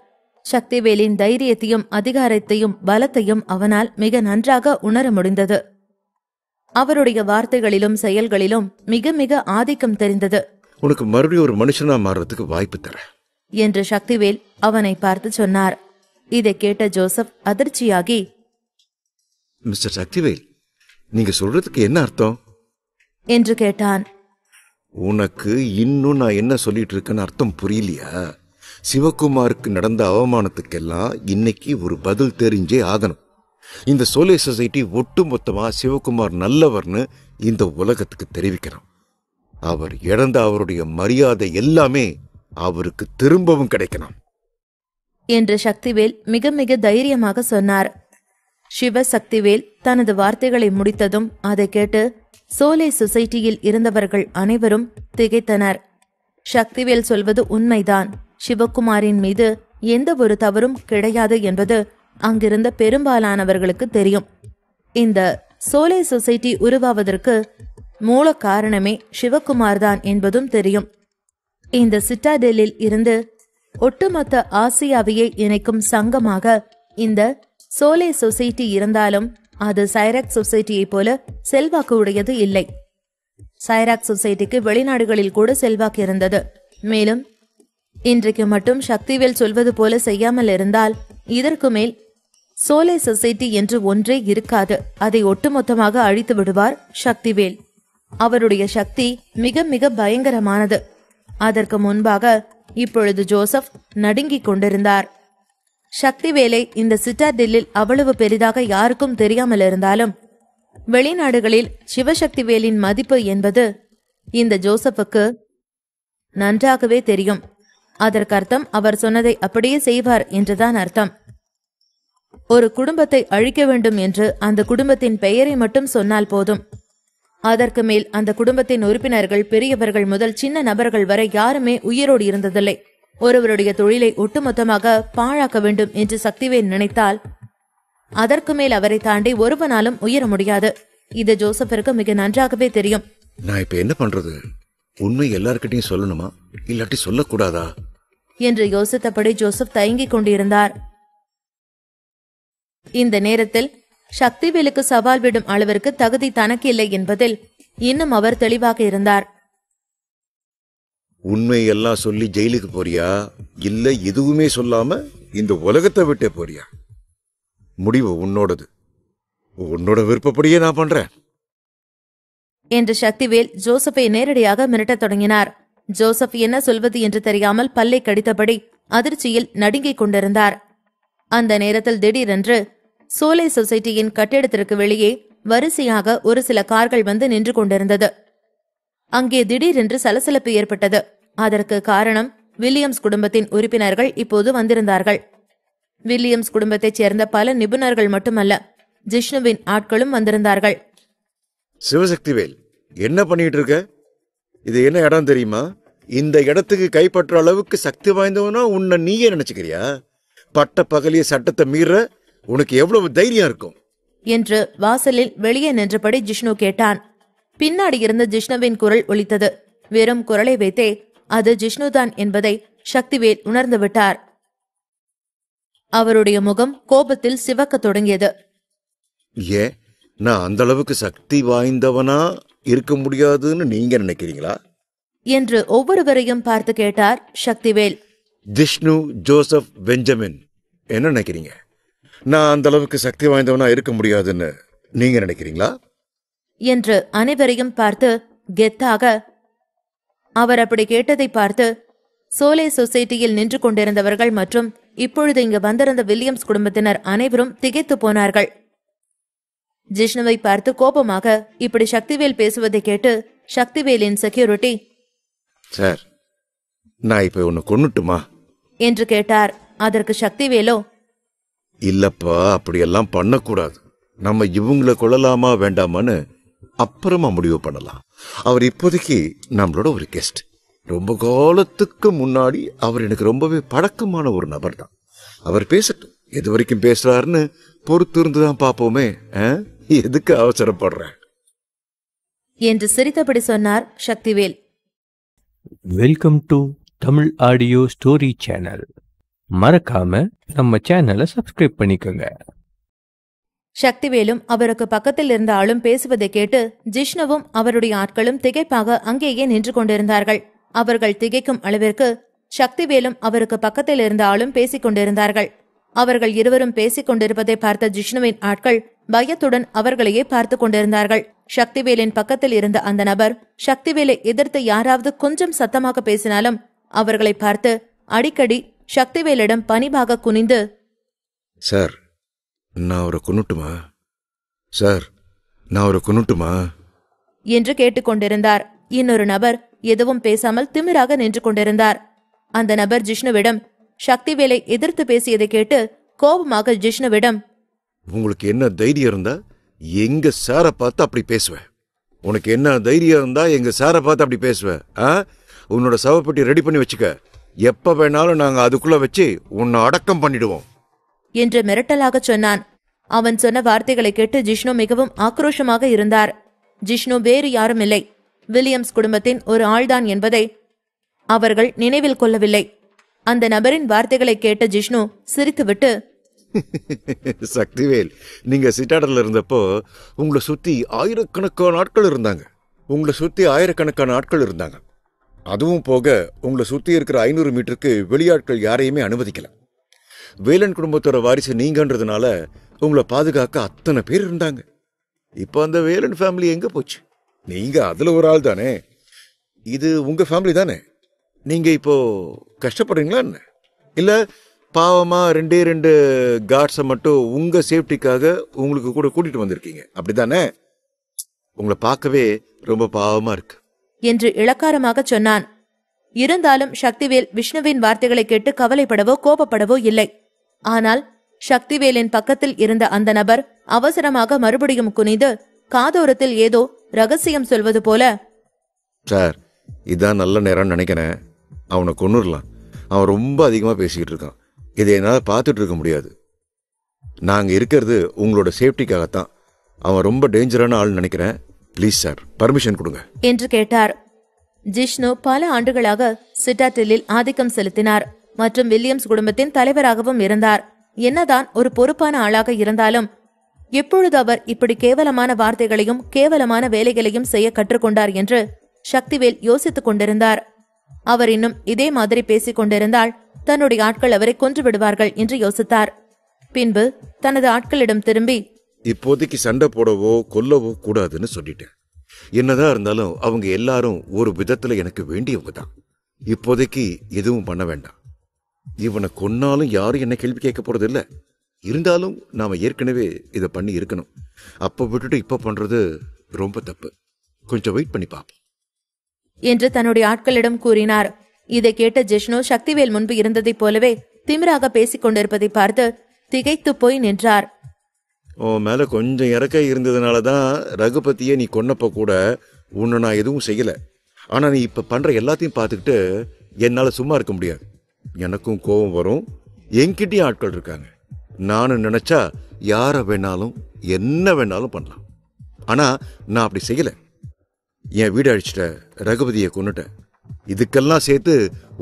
சக்திவேலின் தைரியத்தையும் அதிகாரத்தையும் பலத்தையும் அவனால் மிக நன்றாக உணர முடிந்தது. அவருடைய வார்த்தைகளிலும் செயல்களிலும் மிக மிக ஆதிக்கம் தெரிந்தது. உனக்கு மறுபடியும் ஒரு மனுஷனா மாறுறதுக்கு வாய்ப்பு தர என்று சக்திவேல் அவனை பார்த்து சொன்னார். இதை கேட்ட ஜோசப் அதிர்ச்சியாகி, மிஸ்டர் சக்திவேல், நீங்க சொல்றதுக்கு என்ன அர்த்தம் என்று கேட்டான். உனக்கு இன்னும் நான் என்ன சொல்லிட்டு இருக்கேன்னு அர்த்தம் புரியலையா? சிவகுமாருக்கு நடந்த அவமானத்துக்கெல்லாம் இன்னைக்கு ஒரு பதில் தெரிஞ்சே ஆகணும். இந்த சோலே சொசைட்டி ஒட்டுமொத்தமா சிவகுமார் நல்லவர்னு இந்த உலகத்துக்கு தெரிவிக்கிறோம். அவர் இழந்த அவருடைய மரியாதை எல்லாமே அவருக்கு திரும்பவும் கிடைக்கணும் என்று சக்திவேல் மிக மிக தைரியமாக சொன்னார். சிவசக்திவேல் தனது வார்த்தைகளை முடித்ததும் அதை கேட்டு சோலே சொசைட்டியில் இருந்தவர்கள் அனைவரும் திகைத்தனர். சக்திவேல் சொல்வது உண்மைதான். சிவகுமாரின் மீது எந்த ஒரு தவறும் கிடையாது என்பது அங்கிருந்த பெரும்பாலானவர்களுக்கு தெரியும். இந்த சோலே சொசைட்டி உருவாவதற்கு மூல காரணமே சிவகுமார் தான் என்பதும் தெரியும். இந்த சிட்டாடெல்லில் இருந்து ஒட்டுமொத்த ஆசியாவையே இணைக்கும் சங்கமாக இந்த சோலே சொசைட்டி இருந்தாலும் அது சைராக் சொசைட்டியை போல செல்வாக்கு உடையது இல்லை. சைராக் சொசைட்டிக்கு வெளிநாடுகளில் கூட செல்வாக்கு இருந்தது. மேலும் இன்றைக்கு மட்டும் சக்திவேல் சொல்வது போல செய்யாமல் இருந்தால் இதற்கு மேல் சோலே சொசைட்டி என்று ஒன்றே இருக்காது. அதை ஒட்டுமொத்தமாக அழித்து விடுவார் சக்திவேல். அவருடைய சக்தி மிக மிக பயங்கரமானது. அதற்கு முன்பாக இப்பொழுது ஜோசப் நடுங்கிக் கொண்டிருந்தார். சக்திவேலை இந்த சிட்டாடெல்லில் அவ்வளவு பெரிதாக யாருக்கும் தெரியாமல் இருந்தாலும் வெளிநாடுகளில் சிவசக்திவேலின் மதிப்பு என்பது இந்த ஜோசப்புக்கு நன்றாகவே தெரியும். அதற்கர்த்தம் அவர் சொன்னதை அப்படியே செய்வார் என்றுதான் அர்த்தம். ஒரு குடும்பத்தை அழிக்க வேண்டும் என்று அந்த குடும்பத்தின் பெயரை மட்டும் சொன்னால் போதும். அதற்கு மேல் அந்த குடும்பத்தின் உறுப்பினர்கள் பெரியவர்கள் முதல் சின்ன நபர்கள் வரை யாருமே உயிரோடு இருந்ததில்லை. ஒருவருடைய தொழிலை ஒட்டுமொத்தமாக பாழாக்க வேண்டும் என்று சக்திவேல் நினைத்தால் அதற்கு மேல் அவரை தாண்டி ஒருவனாலும் உயர முடியாது. இது ஜோசப்பிற்கு மிக நன்றாகவே தெரியும். நான் இப்ப என்ன பண்றது? உண்மை எல்லார்கிட்டையும் சொல்லணுமா, இல்லாட்டி சொல்லக்கூடாதா என்று யோசித்தபடி ஜோசப் தயங்கிக் கொண்டிருந்தார். இந்த நேரத்தில் சக்திவேலுக்கு சவால் விடும் அளவிற்கு தகுதி தனக்கு இல்லை என்பதில் இன்னும் அவர் தெளிவாக இருந்தார். உண்மையெல்லாம் சொல்லி ஜெயிலுக்கு போறியா, இல்ல எதுவுமே சொல்லாம இந்த உலகத்தை விட்டே போறியா? முடிவு உன்னோடது. உன்னோட விருப்பப்படியே நான் பண்றேன் என்று சக்திவேல் ஜோசப்பை நேரடியாக மிரட்டத் தொடங்கினார். ஜோசப் என்ன சொல்வது என்று தெரியாமல் பல்லை கடித்தபடி அதிர்ச்சியில் நடுங்கிக் கொண்டிருந்தார். அந்த நேரத்தில் திடீரென்று சோலை சொசைட்டியின் கட்டிடத்திற்கு வெளியே வரிசையாக ஒரு சில கார்கள் வந்து நின்று கொண்டிருந்தது. அங்கே திடீரென்று சலசலப்பு ஏற்பட்டது. அதற்கு காரணம் வில்லியம்ஸ் குடும்பத்தின் உறுப்பினர்கள் இப்போது வந்திருந்தார்கள். வில்லியம்ஸ் குடும்பத்தைச் சேர்ந்த பல நிபுணர்கள் மட்டுமல்ல, ஜிஷ்ணுவின் ஆட்களும் வந்திருந்தார்கள். சிவசக்திவேல், என்ன பண்ணிட்டு இருக்க? இது என்ன இடம் தெரியுமா? இந்த இடத்துக்கு கைப்பற்ற அளவுக்கு சக்தி வாய்ந்தவனா உன்னை நீயே நினைச்சுக்கிறியா? பட்ட பகலிய சட்டத்தை மீற உனக்கு எவ்வளவு தைரியம் இருக்கும் என்று வாசலில் வெளியே நின்றபடி ஜிஷ்ணு கேட்டான். பின்னாடி இருந்த ஜிஷ்ணுவின் குரல் ஒலித்தது. வெறும் குரலை வைத்தே அது ஜிஷ்ணுதான் என்பதை சக்திவேல் உணர்ந்து விட்டார். அவருடைய முகம் கோபத்தில் சிவக்க தொடங்கியது. ஏன், நான் அந்த அளவுக்கு சக்தி வாய்ந்தவனா இருக்க முடியாதுன்னு நீங்க நினைக்கிறீங்களா என்று ஒவ்வொருவரையும் பார்த்து கேட்டார் சக்திவேல். ஜிஷ்ணு ஜோசப் பெஞ்சமின், என்ன நினைக்கிறீங்க? நான் அந்த அளவுக்கு சக்தி வாய்ந்தவனா இருக்க முடியாதுன்னு நீங்க நினைக்கிறீங்களா என்று அனைவரையும் பார்த்து கெத்தாக அவர் அப்படி கேட்டதை பார்த்து சோலை சொசைட்டியில் நின்று கொண்டிருந்தவர்கள் மற்றும் இப்பொழுது இங்கு வந்திருந்த வில்லியம்ஸ் குடும்பத்தினர் அனைவரும் திகைத்து போனார்கள். ஜிஷ்ணுவை பார்த்து கோபமாக இப்படி சக்திவேல் பேசுவதை கேட்டு சக்திவேலின் செக்யூரிட்டி, சார், நான் இப்ப உன்னை கொன்னுட்டுமா என்று கேட்டார். அதற்கு சக்திவேலோ, இல்லப்பா, அப்படியெல்லாம் பண்ணக்கூடாது. நம்ம இவங்களை கொள்ளலாமா வேண்டாமான்னு அப்புறமா முடிவு பண்ணலாம். அவர் இப்போதைக்கு நம்மளோட ஒரு கெஸ்ட். ரொம்ப காலத்துக்கு முன்னாடி அவர் எனக்கு ரொம்பவே பழக்கமான ஒரு நபர் தான். அவர் பேசட்டும், எது வரைக்கும் பேசுறாருன்னு பொறுத்து இருந்துதான் பாப்போமே. எதுக்கு அவசரப்படுறேன் என்று சிரித்தபடி சொன்னார் Sakthivel. Welcome to Tamil audio story channel. மறக்காம நம்ம சேனலை சப்ஸ்கிரைப் பண்ணிக்கோங்க. சக்திவேலும் அவருக்கு பக்கத்தில் இருந்த ஆளும் பேசுவதை கேட்டு ஜிஷ்ணுவும் அவருடைய ஆட்களும் திகைப்பாக அங்கேயே நின்று கொண்டிருந்தார்கள். அவர்கள் திகைக்கும் அளவிற்கு சக்திவேலும் அவருக்கு பக்கத்தில் இருந்த ஆளும் பேசிக் கொண்டிருந்தார்கள். அவர்கள் இருவரும் பேசிக் கொண்டிருப்பதை பார்த்த ஜிஷ்ணுவின் ஆட்கள் பயத்துடன் அவர்களையே பார்த்து கொண்டிருந்தார்கள். சக்திவேலின் பக்கத்தில் இருந்த அந்த நபர் சக்திவேலை எதிர்த்து யாராவது கொஞ்சம் சத்தமாக பேசினாலும் அவர்களை பார்த்து அடிக்கடி சக்திவேலிடம் பணிவாக குனிந்து, சார், நான் அவரை கொன்னுட்டுமா? சார், நான் அவரை கொன்னுட்டுமா என்று கேட்டுக்கொண்டிருந்தார். இன்னொரு நபர் எதுவும் பேசாமல் திமிராக நின்று கொண்டிருந்தார். அந்த நபர் ஜிஷ்ணுவிடம் சக்திவேலை எதிர்த்து பேசியதை கேட்டு கோபமாக ஜிஷ்ணுவிடம், உங்களுக்கு என்ன தைரியம் இருந்தா எங்க சாரை பார்த்து அப்படி பேசுவேன்? உனக்கு என்ன தைரியம் இருந்தா எங்க சாரை பார்த்து அப்படி பேசுவேன்? உன்னோட சவப்பெட்டி ரெடி பண்ணி வச்சுக்க. எப்ப வேணாலும் நாங்க அதுக்குள்ள வச்சு உன்னை அடக்கம் பண்ணிடுவோம் என்று மிரட்டலாக சொன்னான். அவன் சொன்ன வார்த்தைகளை கேட்டு ஜிஷ்ணு மிகவும் ஆக்ரோஷமாக இருந்தார். ஜிஷ்ணு வேறு யாரும் இல்லை, வில்லியம்ஸ் குடும்பத்தின் ஒரு ஆள்தான் என்பதை அவர்கள் நினைவில் கொள்ளவில்லை. அந்த நபரின் வார்த்தைகளை கேட்ட ஜிஷ்ணு சிரித்துவிட்டு, சக்திவேல், நீங்க சிட்டாடல்ல இருந்தப்போ உங்களை சுத்தி ஆயிரக்கணக்கான ஆட்கள் இருந்தாங்க. அதுவும் போக உங்களை சுத்தி இருக்கிற 500 மீட்டருக்கு வெளியாட்கள் யாரையுமே அனுமதிக்கல. வேலன் குடும்பத்தோட வாரிசு நீங்கன்றதுனால உங்களை பாதுகாக்க அத்தனை பேர் இருந்தாங்க. இப்போ அந்த வேலன் ஃபேமிலி எங்க போச்சு? நீங்க அதுல ஒரு ஆள் தானே. இது உங்க ஃபேமிலி தானே. நீங்க இப்போ கஷ்டப்படுறீங்களா என்ன? இல்ல பாவமா 2 கார்ட்ஸை மட்டும் உங்க சேஃப்டிக்காக உங்களுக்கு கூட கூட்டிட்டு வந்திருக்கீங்க, அப்படிதானே? உங்களை பார்க்கவே ரொம்ப பாவமா இருக்கு என்று இளக்காரமாக சொன்னான். இருந்தாலும் சக்திவேல் விஷ்ணுவின் வார்த்தைகளை கேட்டு கவலைப்படவோ கோபப்படவோ இல்லை. ஆனால் சக்திவேலின் பக்கத்தில் இருந்த அந்த நபர் அவசரமாக மறுபடியும் குனிந்து காதோரத்தில் ஏதோ ரகசியம் சொல்வது போல, சார், இதான் நல்ல நேரம்னு நினைக்கிறேன். அவனை கொன்னுடலாம். அவன் ரொம்ப அதிகமா பேசிக்கிட்டு இருக்கான். இதை என்னால் பார்த்துட்டு இருக்க முடியாது. நாங்க இருக்கிறது உங்களோட சேஃப்டிக்காகத்தான். அவன் ரொம்ப டேஞ்சரான ஆள் நினைக்கிறேன். ப்ளீஸ் சார், பர்மிஷன் கொடுங்க என்று கேட்டார். ஜிஷ்ணு பல ஆண்டுகளாக சிட்டாட்டிலில் ஆதிக்கம் செலுத்தினார் மற்றும் வில்லியம்ஸ் குடும்பத்தின் தலைவராகவும் இருந்தார். என்னதான் ஒரு பொறுப்பான ஆளாக இருந்தாலும் எப்பொழுது அவர் இப்படி கேவலமான வார்த்தைகளையும் கேவலமான வேலைகளையும் செய்ய கற்றுக்கொண்டார் என்று சக்திவேல் யோசித்துக் கொண்டிருந்தார். அவர் இன்னும் இதே மாதிரி பேசிக் கொண்டிருந்தால் தன்னுடைய ஆட்கள் அவரை கொன்று விடுவார்கள் என்று யோசித்தார். பின்பு தனது ஆட்களிடம் திரும்பி, இப்போதைக்கு சண்டை போடவோ கொல்லவோ கூடாதுன்னு சொல்லிட்டேன். என்னதான் இருந்தாலும் அவங்க எல்லாரும் ஒரு விதத்துல எனக்கு வேண்டியவங்க தான். இப்போதைக்கு எதுவும் பண்ண வேண்டாம். இவனை கொன்னாலும் யாரும் என்ன கேள்வி கேட்க போறது இல்ல. இருந்தாலும் நாம ஏற்கனவே இதை பண்ணி இருக்கணும். அப்ப விட்டுட்டு இப்ப பண்றது ரொம்ப தப்பு. கொஞ்சம் வெயிட் பண்ணி பார்ப்போம் என்று தன்னுடைய ஆட்களிடம் கூறினார். இதை கேட்ட ஜிஷ்ணு சக்திவேல் முன்பு இருந்ததைப் போலவே திமிராக பேசிக் கொண்டிருப்பதை பார்த்து திகைத்து போய் நின்றார். உன் மேல கொஞ்சம் இறக்க இருந்ததுனாலதான் ரகுபதியை நீ கொன்னப்ப கூட உன்னை நான் எதுவும் செய்யல. ஆனா நீ இப்ப பண்ற எல்லாத்தையும் பார்த்துக்கிட்டு என்னால சும்மா இருக்க முடியாது. எனக்கும் கோபம் வரும். என்கிட்டயும் ஆட்கள் இருக்காங்க. நானும் நினைச்சா யார வேணாலும் என்ன வேணாலும் பண்ணலாம். ஆனா நான் அப்படி செய்யல. என் வீடு அழிச்சிட்ட, ரகுபதியை கொன்னுட்ட. இதுக்கெல்லாம் சேர்த்து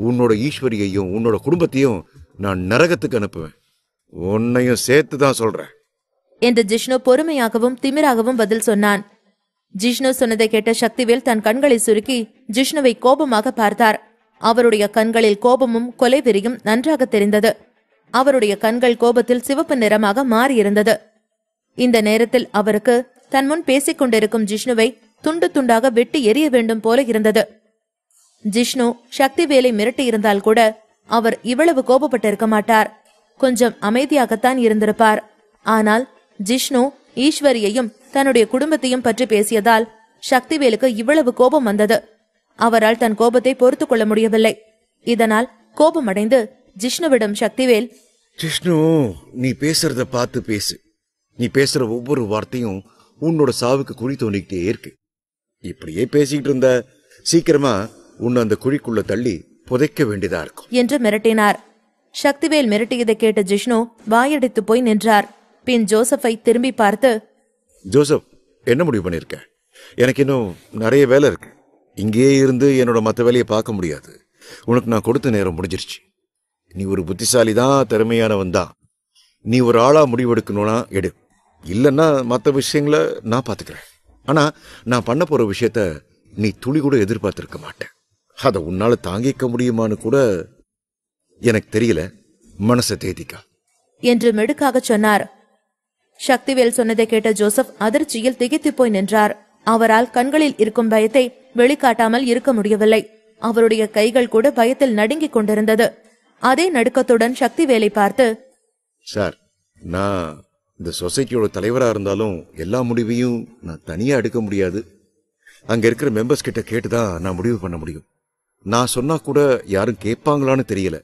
உன்னோட ஈஸ்வரியையும் உன்னோட குடும்பத்தையும் நான் நரகத்துக்கு அனுப்புவேன். உன்னையும் சேர்த்து தான் சொல்றேன் என்று ஜிஷ்ணு பொறுமையாகவும் திமிராகவும் பதில் சொன்னான். ஜிஷ்ணு சொன்னதை கேட்ட சக்திவேல் தன் கண்களை சுருக்கி ஜிஷ்ணுவை கோபமாக பார்த்தார். அவருடைய கண்களில் கோபமும் கொலைவெறியும் நன்றாக தெரிந்தது. அவருடைய கண்கள் கோபத்தில் சிவப்பு நிறமாக மாறியிருந்தது. இந்த நேரத்தில் அவருக்கு தன் முன் பேசிக் கொண்டிருக்கும் ஜிஷ்ணுவை துண்டு துண்டாக வெட்டி எறிய வேண்டும் போல இருந்தது. ஜிஷ்ணு சக்திவேலை மிரட்டி இருந்தால் கூட அவர் இவ்வளவு கோபப்பட்டிருக்க மாட்டார். கொஞ்சம் அமைதியாகத்தான் இருந்திருப்பார். ஆனால் ஜிஷ்ணு ஈஸ்வரியையும் தன்னுடைய குடும்பத்தையும் பற்றி பேசியதால் சக்திவேலுக்கு இவ்வளவு கோபம் வந்தது. அவரால் தன் கோபத்தை பொறுத்து கொள்ள முடியவில்லை. இதனால் கோபமடைந்து ஜிஷ்ணுவிடம் சக்திவேல், ஜிஷ்ணு, நீ பேசுறத பார்த்து பேசு. நீ பேசுற ஒவ்வொரு வார்த்தையும் உன்னோட சாவுக்கு குழி தோண்டிக்கிட்டே இருக்கு. இப்படியே பேசிக்கிட்டு இருந்த சீக்கிரமா உன்னை அந்த குழிக்குள்ள தள்ளி புதைக்க வேண்டியதா இருக்கும் என்று மிரட்டினார். சக்திவேல் மிரட்டியதை கேட்ட ஜிஷ்ணு வாயடித்து போய் நின்றார். பின் ஜோசப்பை திரும்பி பார்த்து, ஜோசப், என்ன முடிவு பண்ணிருக்க? எனக்கு இன்னும் நிறைய வேலை இருக்கு. இங்கேயே இருந்து என்னோட மற்ற வேலையை பார்க்க முடியாது. உனக்கு நான் கொடுத்த நேரம் முடிஞ்சிருச்சு. நீ ஒரு புத்திசாலி தான், திறமையானவன் தான். நீ ஒரு ஆளா முடிவெடுக்கணும்னா எடு, இல்லைன்னா மற்ற விஷயங்களை நான் பார்த்துக்கிறேன். ஆனா நான் பண்ண போற விஷயத்த நீ துளி கூட எதிர்பார்த்திருக்க மாட்டேன். அதை உன்னால தாங்கிக்க முடியுமான்னு கூட எனக்கு தெரியல. மனசை தேதிக்கா என்று மெடுக்காக சொன்னார். சக்திவேல் சொன்னதை கேட்ட ஜோசப் அதிர்ச்சியில் திகைத்து போய் நின்றார். அவரால் கண்களில் இருக்கும் பயத்தை வெளிக்காட்டாமல் இருக்க முடியவில்லை. அவருடைய கைகள் கூட பயத்தில் நடுங்கிக் கொண்டிருந்தது. அதே நடுக்கத்துடன் சக்திவேலை பார்த்து, சார், நான் இந்த சொசைட்டியோட தலைவரா இருந்தாலும் எல்லா முடிவையும் நான் தனியா எடுக்க முடியாது. அங்க இருக்கிற மெம்பர்ஸ் கிட்ட கேட்டுதான் நான் முடிவு பண்ண முடியும். நான் சொன்னா கூட யாரும் கேட்பாங்களான்னு தெரியல.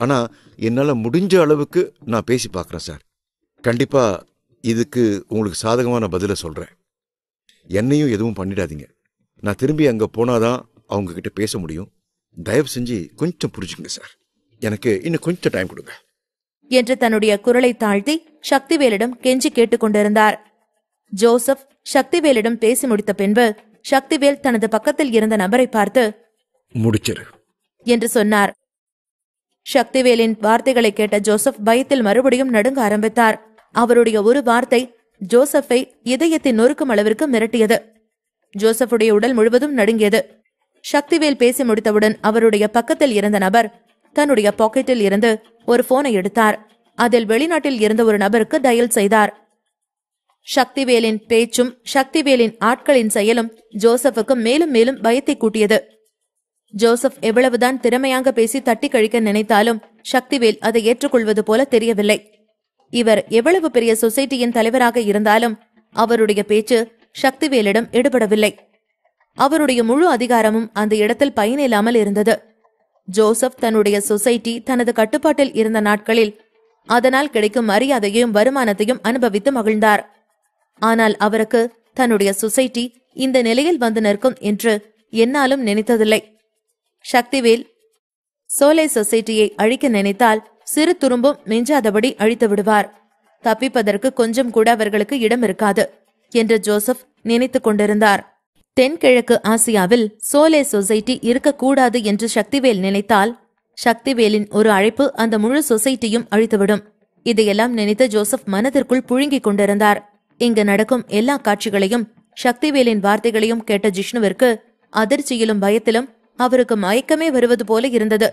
ஆனா என்னால முடிஞ்ச அளவுக்கு நான் பேசி பார்க்கறேன் சார். கண்டிப்பா இதுக்கு உங்களுக்கு சாதகமான பதில சொல்றேன். என்னையும் எதுவும் பண்ணிடாதீங்க. நான் திரும்பி அங்க போனாதான் அவங்க கிட்ட பேச முடியும். தயவு செஞ்சு கொஞ்சம் புரிஞ்சுங்க சார். எனக்கு இன்னும் கொஞ்சம் டைம் கொடுங்க என்று தன்னுடைய குரலை தாழ்த்தி சக்திவேலிடம் கெஞ்சி கேட்டுக்கொண்டிருந்தார். ஜோசப் சக்திவேலிடம் பேசி முடித்த பின்பு சக்திவேல் தனது பக்கத்தில் இருந்த நபரை பார்த்து, முடிச்சிரு என்று சொன்னார். சக்திவேலின் வார்த்தைகளை கேட்ட ஜோசப் பயத்தில் மறுபடியும் நடுங்க ஆரம்பித்தார். அவருடைய ஒரு வார்த்தை ஜோசப்பை இதயத்தை நொறுக்கும் அளவிற்கு மிரட்டியது. ஜோசப்புடைய உடல் முழுவதும் நடுங்கியது. சக்திவேல் பேசி முடித்தவுடன் அவருடைய பக்கத்தில் இருந்த நபர் தன்னுடைய பாக்கெட்டில் இருந்து ஒரு போனை எடுத்தார். அதில் வெளிநாட்டில் இருந்த ஒரு நபருக்கு டயல் செய்தார். சக்திவேலின் பேச்சும் சக்திவேலின் ஆட்களின் செயலும் ஜோசப்புக்கு மேலும் மேலும் பயத்தை கூட்டியது. ஜோசப் எவ்வளவுதான் திறமையாக பேசி தட்டி கழிக்க நினைத்தாலும் சக்திவேல் அதை ஏற்றுக்கொள்வது போல தெரியவில்லை. இவர் எவ்வளவு பெரிய சொசைட்டியின் தலைவராக இருந்தாலும் அவருடைய பேச்சு சக்திவேலிடம் எடுபடவில்லை. அவருடைய முழு அதிகாரமும் அந்த இடத்தில் பயனில்லாமல் இருந்தது. ஜோசப் தன்னுடைய சொசைட்டி தனது கட்டுப்பாட்டில் இருந்த நாட்களில் அதனால் கிடைக்கும் மரியாதையையும் வருமானத்தையும் அனுபவித்து மகிழ்ந்தார். ஆனால் அவருக்கு தன்னுடைய சொசைட்டி இந்த நிலையில் வந்து நிற்கும் என்று என்னாலும் நினைத்ததில்லை. சக்திவேல் சோலை சொசைட்டியை அழிக்க நினைத்தால் சிறு துரும்பும் மிஞ்சாதபடி அழித்து விடுவார். தப்பிப்பதற்கு கொஞ்சம் கூட அவர்களுக்கு இடம் இருக்காது என்று ஜோசப் நினைத்துக் கொண்டிருந்தார். தென்கிழக்கு ஆசியாவில் சோலே சொசைட்டி இருக்கக்கூடாது என்று சக்திவேல் நினைத்தால் சக்திவேலின் ஒரு அழைப்பு அந்த முழு சொசைட்டியும் அழித்துவிடும். இதையெல்லாம் நினைத்து ஜோசப் மனதிற்குள் புழுங்கிக் கொண்டிருந்தார். இங்கு நடக்கும் எல்லா காட்சிகளையும் சக்திவேலின் வார்த்தைகளையும் கேட்ட ஜிஷ்ணுவிற்கு அதிர்ச்சியிலும் பயத்திலும் அவருக்கு மயக்கமே வருவது போல இருந்தது.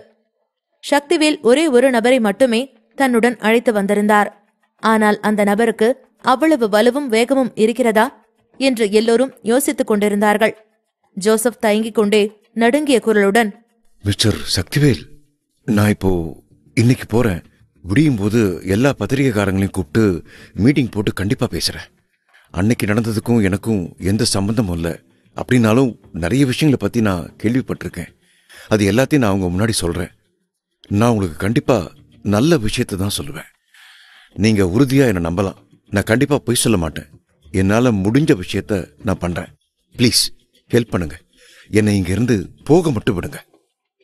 சக்திவேல் ஒரே ஒரு நபரை மட்டுமே தன்னுடன் அழைத்து வந்திருந்தார். ஆனால் அந்த நபருக்கு அவ்வளவு வலுவும் வேகமும் இருக்கிறதா என்று எல்லோரும் யோசித்துக் கொண்டிருந்தார்கள். ஜோசப் தயங்கிக் கொண்டே நடுங்கிய குரலுடன், மிஸ்டர் சக்திவேல், நான் இப்போ இன்னைக்கு போறேன். விடியும் போது எல்லா பத்திரிகைக்காரங்களையும் கூப்பிட்டு மீட்டிங் போட்டு கண்டிப்பா பேசுறேன். அன்னைக்கு நடந்ததுக்கும் எனக்கும் எந்த சம்பந்தமும் இல்லை. அப்படின்னாலும் நிறைய விஷயங்களை பத்தி நான் கேள்விப்பட்டிருக்கேன். அது எல்லாத்தையும் நான் அவங்க முன்னாடி சொல்றேன். நான் உங்களுக்கு கண்டிப்பா நல்ல விஷயத்தை தான் சொல்லுவேன். நீங்க உறுதியா என்னை நம்பலாம். நான் கண்டிப்பா பொய் சொல்ல மாட்டேன். என்னால முடிஞ்ச விஷயத்த நான் பண்றேன். ப்ளீஸ் ஹெல்ப் பண்ணுங்க. என்னை இங்க இருந்து போக மட்டும் விடுங்க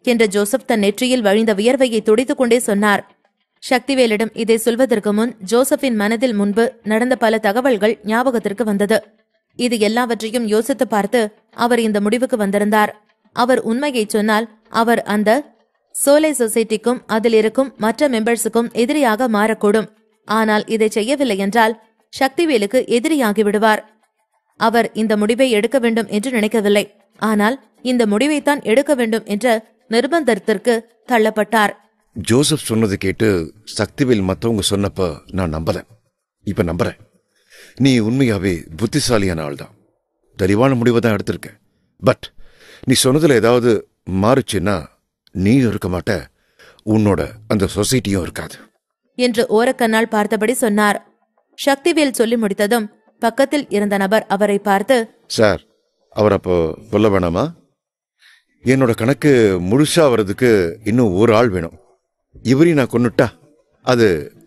என்று ஜோசப் தன் நெற்றியில் வழிந்த வியர்வையை துடைத்துக் கொண்டே சொன்னார். சக்திவேலிடம் இதை சொல்வதற்கு முன் ஜோசப்பின் மனதில் முன்பு நடந்த பல தகவல்கள் ஞாபகத்திற்கு வந்தது. இது எல்லாவற்றையும் யோசித்து பார்த்து அவர் இந்த முடிவுக்கு வந்திருந்தார். அவர் உண்மையை சொன்னால் அவர் அந்த சோலை சொசைட்டிக்கும் அதில் இருக்கும் மற்ற மெம்பர்ஸுக்கும் எதிரியாக மாறக்கூடும். ஆனால் இதை செய்யவில்லை என்றால் சக்திவேலுக்கு எதிரியாகி விடுவார். அவர் இந்த முடிவை எடுக்க வேண்டும் என்று நினைக்கவில்லை. ஆனால் இந்த முடிவைத்தான் எடுக்க வேண்டும் என்ற நிர்பந்தத்திற்கு தள்ளப்பட்டார். ஜோசப் சொன்னதை கேட்டு சக்திவேல் மற்றவங்க சொன்னப்ப நான் நம்பல. இப்ப நம்புறேன். நீ உண்மையாவே புத்திசாலியான ஆள் தான். தெளிவான முடிவை தான் எடுத்திருக்க. பட் நீ சொன்னதுல ஏதாவது மாறுச்சுன்னா நீயும் இருக்க மாட்ட, உன்னோட அந்த சொசைட்டியும் இருக்காது என்று ஓரக்கண்ணால் பார்த்தபடி சொன்னார். சக்திவேல் சொல்லி முடித்ததும் பக்கத்தில் இருந்த நபர் அவரை பார்த்து, சார், அவர் அப்போ சொல்ல வேணாமா? என்னோட கணக்கு முழுசா வர்றதுக்கு இன்னும் ஒரு ஆள் வேணும். இவரையும் நான் கொன்னுட்டா அது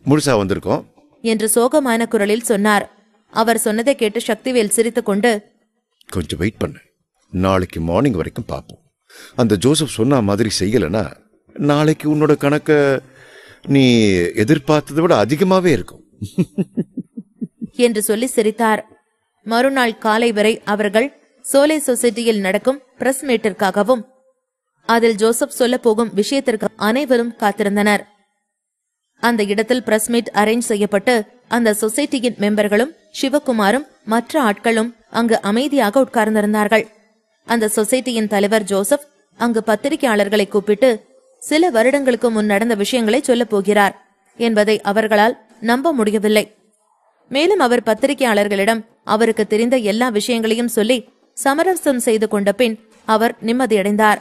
முழுசா வந்திருக்கோம் என்று சோகமான குரலில் சொன்னார். அவர் சொன்னதை கேட்டு சக்திவேல் சிரித்துக்கொண்டு, கொஞ்சம் வெயிட் பண்ணு, நாளைக்கு மார்னிங் வரைக்கும் பார்ப்போம். அந்த ஜோசப் சொன்ன மாதிரி செய்யலனா நாளைக்கு உன்னோட கணக்க நீ எதிர்பார்த்ததை விட அதிகமாவே இருக்கும் என்று சொல்லி சிரித்தார். மறுநாள் காலை வரை அவர்கள் சோலை சொசைட்டியில் நடக்கும் பிரஸ் மீட்டிற்காகவும் அதில் ஜோசப் சொல்ல போகும் விஷயத்திற்கு அனைவரும் காத்திருந்தனர். அந்த இடத்தில் பிரஸ் மீட் அரேஞ்ச் செய்யப்பட்டு அந்த சொசைட்டியின் மெம்பர்களும் சிவகுமாரும் மற்ற ஆட்களும் அங்கு அமைதியாக உட்கார்ந்திருந்தார்கள். அந்த சொசைட்டியின் தலைவர் ஜோசப் அங்கு பத்திரிகையாளர்களை கூப்பிட்டு சில வருடங்களுக்கு முன் நடந்த விஷயங்களை சொல்லப் போகிறார் என்பதை அவர்களால் நம்ப முடியவில்லை. மேலும் அவர் பத்திரிகையாளர்களிடம் அவருக்கு தெரிந்த எல்லா விஷயங்களையும் சொல்லி சமரசம் செய்து கொண்ட பின் அவர் நிம்மதியடைந்தார்.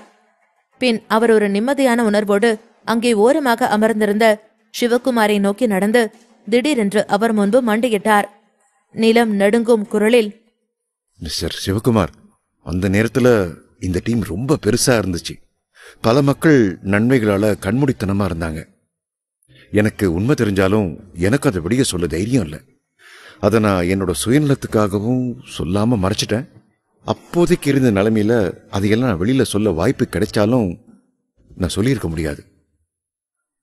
பின் அவர் ஒரு நிம்மதியான உணர்வோடு அங்கே ஓரமாக அமர்ந்திருந்த சிவகுமாரை நோக்கி நடந்து திடீரென்று அவர் முன்பு மண்டியிட்டார். நிலம் நடுங்கும் குரலில், மிஸ்டர் சிவகுமார், அந்த நேரத்துல இந்த டீம் ரொம்ப பெருசா இருந்துச்சு. பல மக்கள் நன்மைகளால கண்மூடித்தனமா இருந்தாங்க. எனக்கு உண்மை தெரிஞ்சாலும் எனக்கு அதை வெளியே சொல்ல தைரியம் இல்லை. அதை நான் என்னோட சுயநலத்துக்காகவும் சொல்லாம மறைச்சிட்டேன். அப்போதைக்கு இருந்த நிலைமையில அதையெல்லாம் நான் வெளியில சொல்ல வாய்ப்பு கிடைச்சாலும் நான் சொல்லியிருக்க முடியாது.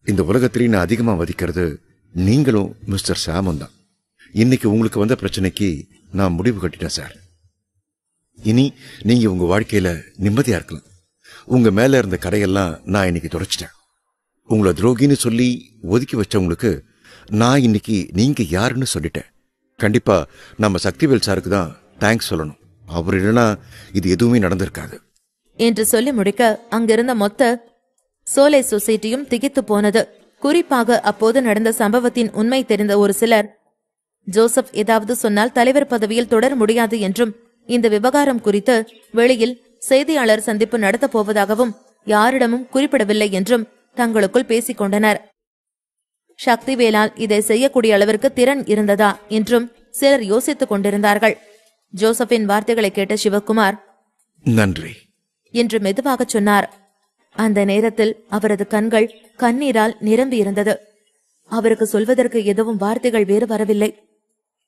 இந்த உலகத்திலேயே நான் அதிகமா மதிக்கிறது நீங்களும் மிஸ்டர் சாமும் தான். இன்னைக்கு உங்களுக்கு வந்த பிரச்சனைக்கு நான் முடிவு கட்டிட்டேன் சார். இனி நீங்க உங்க வாழ்க்கையில நிம்மதியா இருக்கலாம். உங்க மேல இருந்த கரையெல்லாம் நான் இன்னைக்கு தொடச்சிட்டேன். உங்களை துரோகின்னு சொல்லி ஒதுக்கி வச்சவங்களுக்கு நான் இன்னைக்கு நீங்க யாருன்னு சொல்லிட்டேன். கண்டிப்பா நம்ம சக்திவேல் சாருக்கு தான் தேங்க்ஸ் சொல்லணும். அவர் இல்லைன்னா இது எதுவுமே நடந்திருக்காது என்று சொல்லி முடிக்க அங்கிருந்த மொத்த சோலை சொசைட்டியும் திகைத்து போனது. குறிப்பாக அப்போது நடந்த சம்பவத்தின் உண்மை தெரிந்த ஒரு சிலர், ஜோசப் ஏதாவது சொன்னால் தலைவர் பதவியில் தொடர முடியாது என்றும் இந்த விவகாரம் குறித்து வெளியில் செய்தியாளர் சந்திப்பு நடத்தப் போவதாகவும் யாரிடமும் குறிப்பிடவில்லை என்றும் தங்களுக்குள் பேசிக் கொண்டனர். சக்திவேலால் இதை செய்யக்கூடிய அளவிற்கு திறன் இருந்ததா என்றும் சிலர் யோசித்துக் கொண்டிருந்தார்கள். ஜோசப்பின் வார்த்தைகளை கேட்ட சிவகுமார் நன்றி என்று மெதுவாக சொன்னார். அந்த நேரத்தில் அவரது கண்கள் கண்ணீரால் நிரம்பியிருந்தது. அவருக்கு சொல்வதற்கு எதுவும் வார்த்தைகள் வேறு வரவில்லை.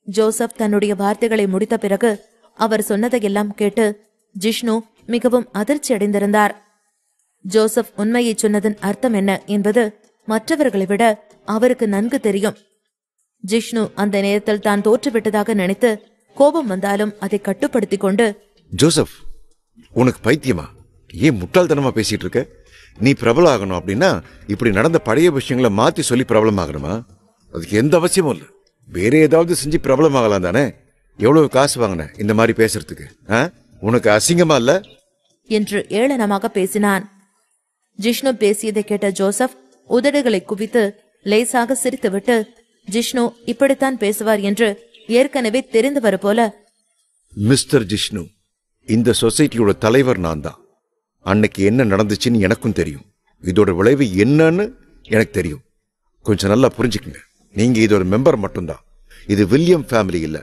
ஜோசப் தன்னுடைய வார்த்தைகளை முடித்த பிறகு அவர் சொன்னதையெல்லாம் கேட்டு ஜிஷ்ணு மிகவும் அதிர்ச்சி அடைந்திருந்தார். ஜோசப் உண்மையை சொன்னதன் அர்த்தம் என்ன என்பது மற்றவர்களை விட அவருக்கு நன்கு தெரியும். ஜிஷ்ணு அந்த நேரத்தில் தான் தோற்றுவிட்டதாக நினைத்து கோபம் வந்தாலும் அதை கட்டுப்படுத்திக் கொண்டு, ஜோசப், உனக்கு பைத்தியமா? ஏன் முட்டாள்தனமா பேசிட்டு இருக்க? நீ பிரபலம் ஆகணும் அப்படின்னா இப்படி நடந்த பழைய விஷயங்களை மாத்தி சொல்லி பிரபலம் ஆகணுமா? அதுக்கு எந்த அவசியமும் இல்லை. வேற ஏதாவது செஞ்சு பிரபலம் ஆகலாம் தானே? எவ்வளவு காசு வாங்கின இந்த மாதிரி பேசுறதுக்கு? உனக்கு அசிங்கமா இல்ல என்று ஏளனமாக பேசினான். ஜிஷ்ணு பேசியதை கேட்ட ஜோசப் உதடுகளை குவித்து லேசாக சிரித்துவிட்டு, ஜிஷ்ணு இப்படித்தான் பேசுவார் என்று ஏற்கனவே தெரிந்தவர் போல, மிஸ்டர் ஜிஷ்ணு, இந்த சொசைட்டியோட தலைவர் நான் தான். அன்னைக்கு என்ன நடந்துச்சுன்னு எனக்கும் தெரியும். இதோட விளைவு என்னன்னு எனக்கு தெரியும். கொஞ்சம் நல்லா புரிஞ்சுக்குங்க. நீங்க இதோட மெம்பர் மட்டும்தான். இது வில்லியம் ஃபேமிலி இல்ல,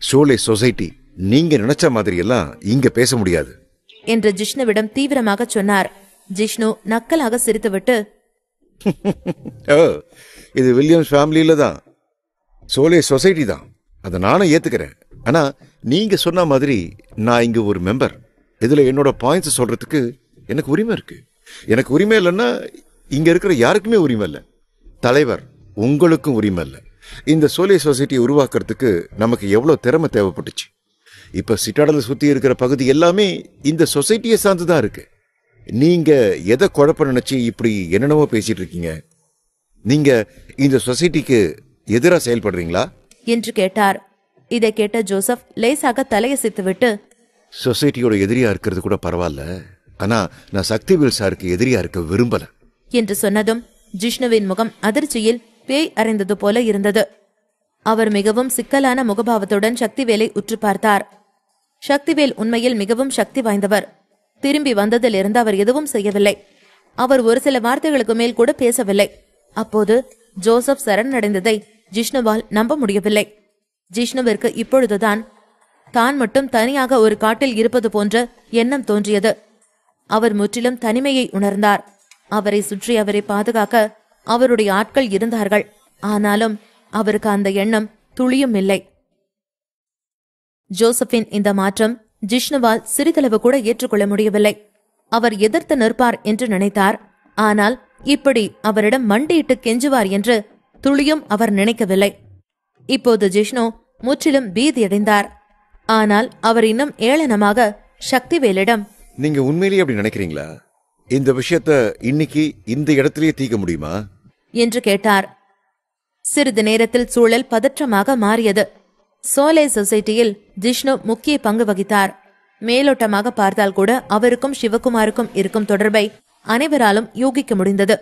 சோலே சொசைட்டி. நீங்க நினைச்ச மாதிரி எல்லாம் இங்க பேச முடியாது என்று ஜிஷ்ணுவிடம் தீவிரமாக சொன்னார். ஜிஷ்ணு நக்கலாக சிரித்துவிட்டு, இது வில்லியம்ஸ் ஃபேமிலியில தான், சோலே சொசைட்டி தான், அதை நானும் ஏத்துக்கிறேன். ஆனா நீங்க சொன்ன மாதிரி நான் இங்க ஒரு மெம்பர். இதுல என்னோட பாயிண்ட்ஸ் சொல்றதுக்கு எனக்கு உரிமை இருக்கு. எனக்கு உரிமை இல்லைன்னா இங்க இருக்கிற யாருக்குமே உரிமை இல்லை. தலைவர், உங்களுக்கும் உரிமை இல்லை. இந்த சோலே சொசைட்டியை உருவாக்குறதுக்கு நமக்கு எவ்வளவு திறமை தேவைப்பட்டுச்சு. இப்ப சிட்டாடலை சுத்தி இருக்கிற பகுதி எல்லாமே இந்த சொசைட்டியை சார்ந்துதான் இருக்கு. நீங்க எதை குழப்ப நினைச்சு இப்படி என்னென்னவோ பேசிட்டு இருக்கீங்க? நீங்க இந்த சொசைட்டிக்கு எதிராக செயல்படுறீங்களா என்று கேட்டார். இதை கேட்ட ஜோசப் லேசாக தலையசைத்துவிட்டு, சொசைட்டியோட எதிரியா இருக்கிறது கூட பரவாயில்ல, ஆனா நான் சக்திவேல் சாருக்கு எதிரியா இருக்க விரும்பல என்று சொன்னதும் ஜிஷ்ணுவின் முகம் அதிர்ச்சியில் பேய் அறைந்தது போல இருந்தது. அவர் மிகவும் சிக்கலான முகபாவத்துடன் சக்திவேலை உற்று பார்த்தார். சக்திவேல் உண்மையில் மிகவும் சக்தி வாய்ந்தவர். திரும்பி வந்ததிலிருந்து அவர் எதுவும் செய்யவில்லை. அவர் ஒரு சில வார்த்தைகளுக்கு மேல் கூட பேசவில்லை. அப்போது ஜோசப் சரணடைந்ததை ஜிஷ்ணுவால் நம்ப முடியவில்லை. ஜிஷ்ணுவிற்கு இப்பொழுதுதான் தான் மட்டும் தனியாக ஒரு காட்டில் இருப்பது போன்ற எண்ணம் தோன்றியது. அவர் முற்றிலும் தனிமையை உணர்ந்தார். அவரை சுற்றி அவரை பாதுகாக்க அவருடைய ஆட்கள் இருந்தார்கள். ஆனாலும் அவருக்கு அந்த எண்ணம் துளியும் இல்லை. ஜோசப்பின் இந்த மாற்றம் ஜிஷ்ணுவால் சிறிதளவு கூட ஏற்றுக்கொள்ள முடியவில்லை. அவர் எதிர்த்து நிற்பார் என்று நினைத்தார். ஆனால் இப்படி அவரிடம் மண்டியிட்டு கெஞ்சுவார் என்று துளியும் அவர் நினைக்கவில்லை. இப்போது ஜிஷ்ணு முற்றிலும் பீதியடைந்தார். ஆனால் அவர் இன்னும் ஏளனமாக சக்திவேலிடம், நீங்க உண்மையிலேயே அப்படி நினைக்கிறீங்களா? இந்த விஷயத்த இன்னைக்கு இந்த இடத்திலேயே தீர்க்க முடியுமா என்று கேட்டார். சிறிது நேரத்தில் சூழல் பதற்றமாக மாறியது. சோலே சொசைட்டியில் ஜிஷ்ணு முக்கிய பங்கு வகித்தார். மேலோட்டமாக பார்த்தால் கூட அவருக்கும் சிவகுமாருக்கும் இருக்கும் தொடர்பை அனைவராலும் யூகிக்க முடிந்தது.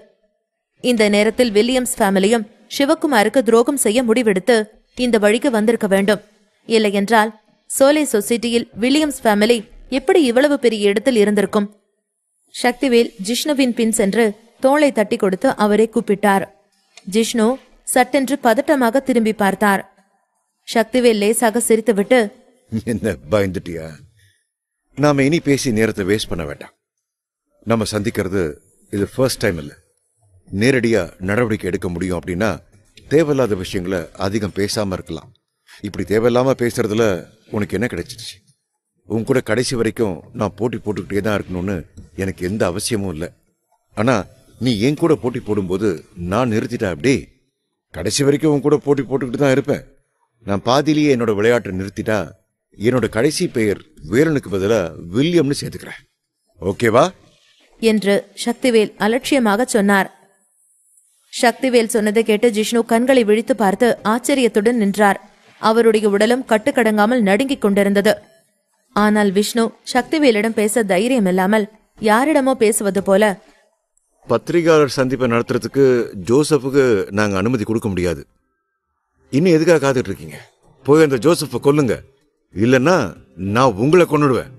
இந்த நேரத்தில் வில்லியம்ஸ் ஃபேமிலியும் சிவகுமாருக்கு துரோகம் செய்ய முடிவெடுத்து இந்த வழிக்கு வந்திருக்க வேண்டும். இல்லையென்றால் சோலே சொசைட்டியில் வில்லியம்ஸ் ஃபேமிலி எப்படி இவ்வளவு பெரிய இடத்தில் இருந்திருக்கும்? சக்திவேல் ஜிஷ்ணுவின் பின் சென்று தோளை தட்டி கொடுத்து அவரை கூப்பிட்டார். ஜிஷ்ணு சட்டென்று பதட்டமாக திரும்பி பார்த்தார். சக்திவேல் லேசாக சிரித்துவிட்டு, என்ன பயந்துட்டியா? நாம இனி பேசி நேரத்தை வேஸ்ட் பண்ண வேண்டாம். நம்ம சந்திக்கிறது இது ஃபர்ஸ்ட் டைம் இல்லை. நேரடியா நடவடிக்கை எடுக்க முடியும் அப்படின்னா தேவையில்லாத விஷயங்களை அதிகம் பேசாம இருக்கலாம். இப்படி தேவையில்லாம பேசுறதுல உனக்கு என்ன கிடைச்சிருச்சு? உன் கூட கடைசி வரைக்கும் நான் போட்டி போட்டுக்கிட்டே தான் இருக்கணும்னு எனக்கு எந்த அவசியமும் இல்லை. ஆனா நீ என் கூட போட்டி போடும்போது நான் நிறுத்திட்டா அப்படி கடைசி வரைக்கும் உன் கூட போட்டி போட்டுக்கிட்டு தான் இருப்பேன். நான் பாதியிலேயே என்னோட விளையாட்டை நிறுத்திட்டா என்னோட கடைசி பெயர் வேலனுக்கு பதிலா வில்லியம்னு சேர்த்துக்கிறேன். ஓகேவா என்று சக்திவேல் அலட்சியமாக சொன்னார். சக்திவேல் சொன்னதை கேட்டு ஜிஷ்ணு கண்களை விழித்து பார்த்து ஆச்சரியத்துடன் நின்றார். அவருடைய உடலும் கட்டுக்கடங்காமல் நடுங்கிக் கொண்டிருந்தது. ஆனால் விஷ்ணு சக்திவேலிடம் பேச தைரியம் இல்லாமல் யாரிடமோ பேசுவது போல, பத்திரிகையாளர் சந்திப்பை நடத்துறதுக்கு ஜோசப்புக்கு நாங்க அனுமதி கொடுக்க முடியாது. இன்னும் எதுக்காக காத்துட்டு இருக்கீங்க? போய் அந்த ஜோசப்பை கொல்லுங்க, இல்லைன்னா நான் உங்களை கொன்னுடுவேன்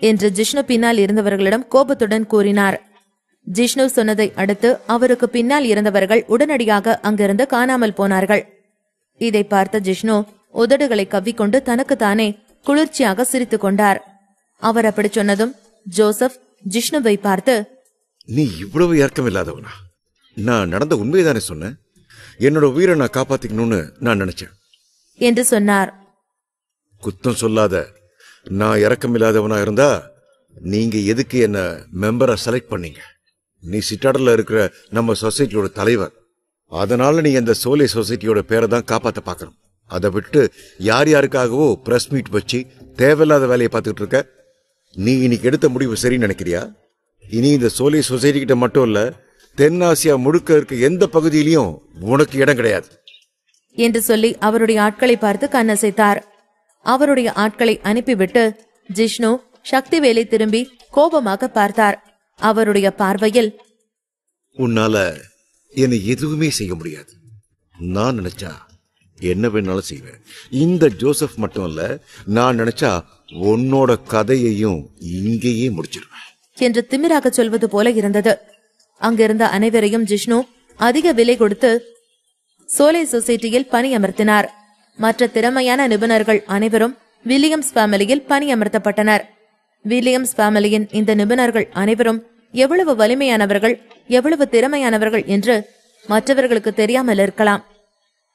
என்று ஜிஷ்ணு பின்னால் இருந்தவர்களிடம் கோபத்துடன் கூறினார். ஜிஷ்ணு சொன்னதை அடுத்து அவருக்கு பின்னால் இருந்தவர்கள் உடனடியாக அங்கிருந்து காணாமல் போனார்கள். இதை பார்த்த ஜிஷ்ணு உதடுகளை கவ்விக்கொண்டு தனக்குத்தானே குளிர்ச்சியாக சிரித்துக் கொண்டார். அவர் அப்படி சொன்னதும் ஜோசப் ஜிஷ்ணுவை பார்த்து, நீ இவ்வளவு இறக்கமில்லாதவனா? நான் நடந்த உண்மைதானே சொன்னேன். என்னோட உயிரை நான் காப்பாத்திக்கணும்னு நான் நினைச்சேன் என்று சொன்னார். குத்தம் சொல்லாத. நான் இறக்கமில்லாதவனா இருந்தா நீங்க எதுக்கு என்ன மெம்பரா செலக்ட் பண்ணீங்க? நீ சிட்டாடல்ல இருக்கிற நம்ம சொசைட்டியோட தலைவர். அதனால நீ அந்த சோலே சொசைட்டியோட பேரை தான் காப்பாத்த பாக்கணும். அதை விட்டு யார் யாருக்காகவோ பிரஸ் மீட் வச்சு தேவையில்லாத வேலையை பார்த்துட்டு இருக்க. நீ இன்னைக்கு எடுத்த முடிவு சரின்னு நினைக்கிறியா? இனி இந்த சோலே சொசைட்டி கிட்ட மட்டும் இல்ல, தென்னாசியா முழுக்க இருக்க எந்த பகுதியிலையும் உனக்கு இடம் கிடையாது என்று சொல்லி அவருடைய ஆட்களை பார்த்து கண்ணசைத்தார். அவருடைய ஆட்களை அனுப்பிவிட்டு ஜிஷ்ணு சக்திவேலை திரும்பி கோபமாக பார்த்தார். அவருடைய பார்வையில், உன்னால என்னை எதுவுமே செய்ய முடியாது. நான் நினைச்சா என்ன வேணாலும் செய்வேன். இந்த ஜோசப் மட்டும் இல்ல, நான் நினைச்சா உன்னோட கதையையும் இங்கேயே முடிச்சிருவேன் என்று திமிராக சொல்வது போல இருந்தது. அங்கிருந்த அனைவரையும் ஜிஷ்ணு அதிக விலை கொடுத்து சோலே சொசைட்டியில் பணியமர்த்தினார். மற்ற திறமையான நிபுணர்கள் அனைவரும் வில்லியம்ஸ் ஃபேமிலியில் பணியமர்த்தப்பட்டனர். வில்லியம்ஸ் ஃபேமிலியின் இந்த நிபுணர்கள் அனைவரும் எவ்வளவு வலிமையானவர்கள், எவ்வளவு திறமையானவர்கள் என்று மற்றவர்களுக்கு தெரியாமல் இருக்கலாம்.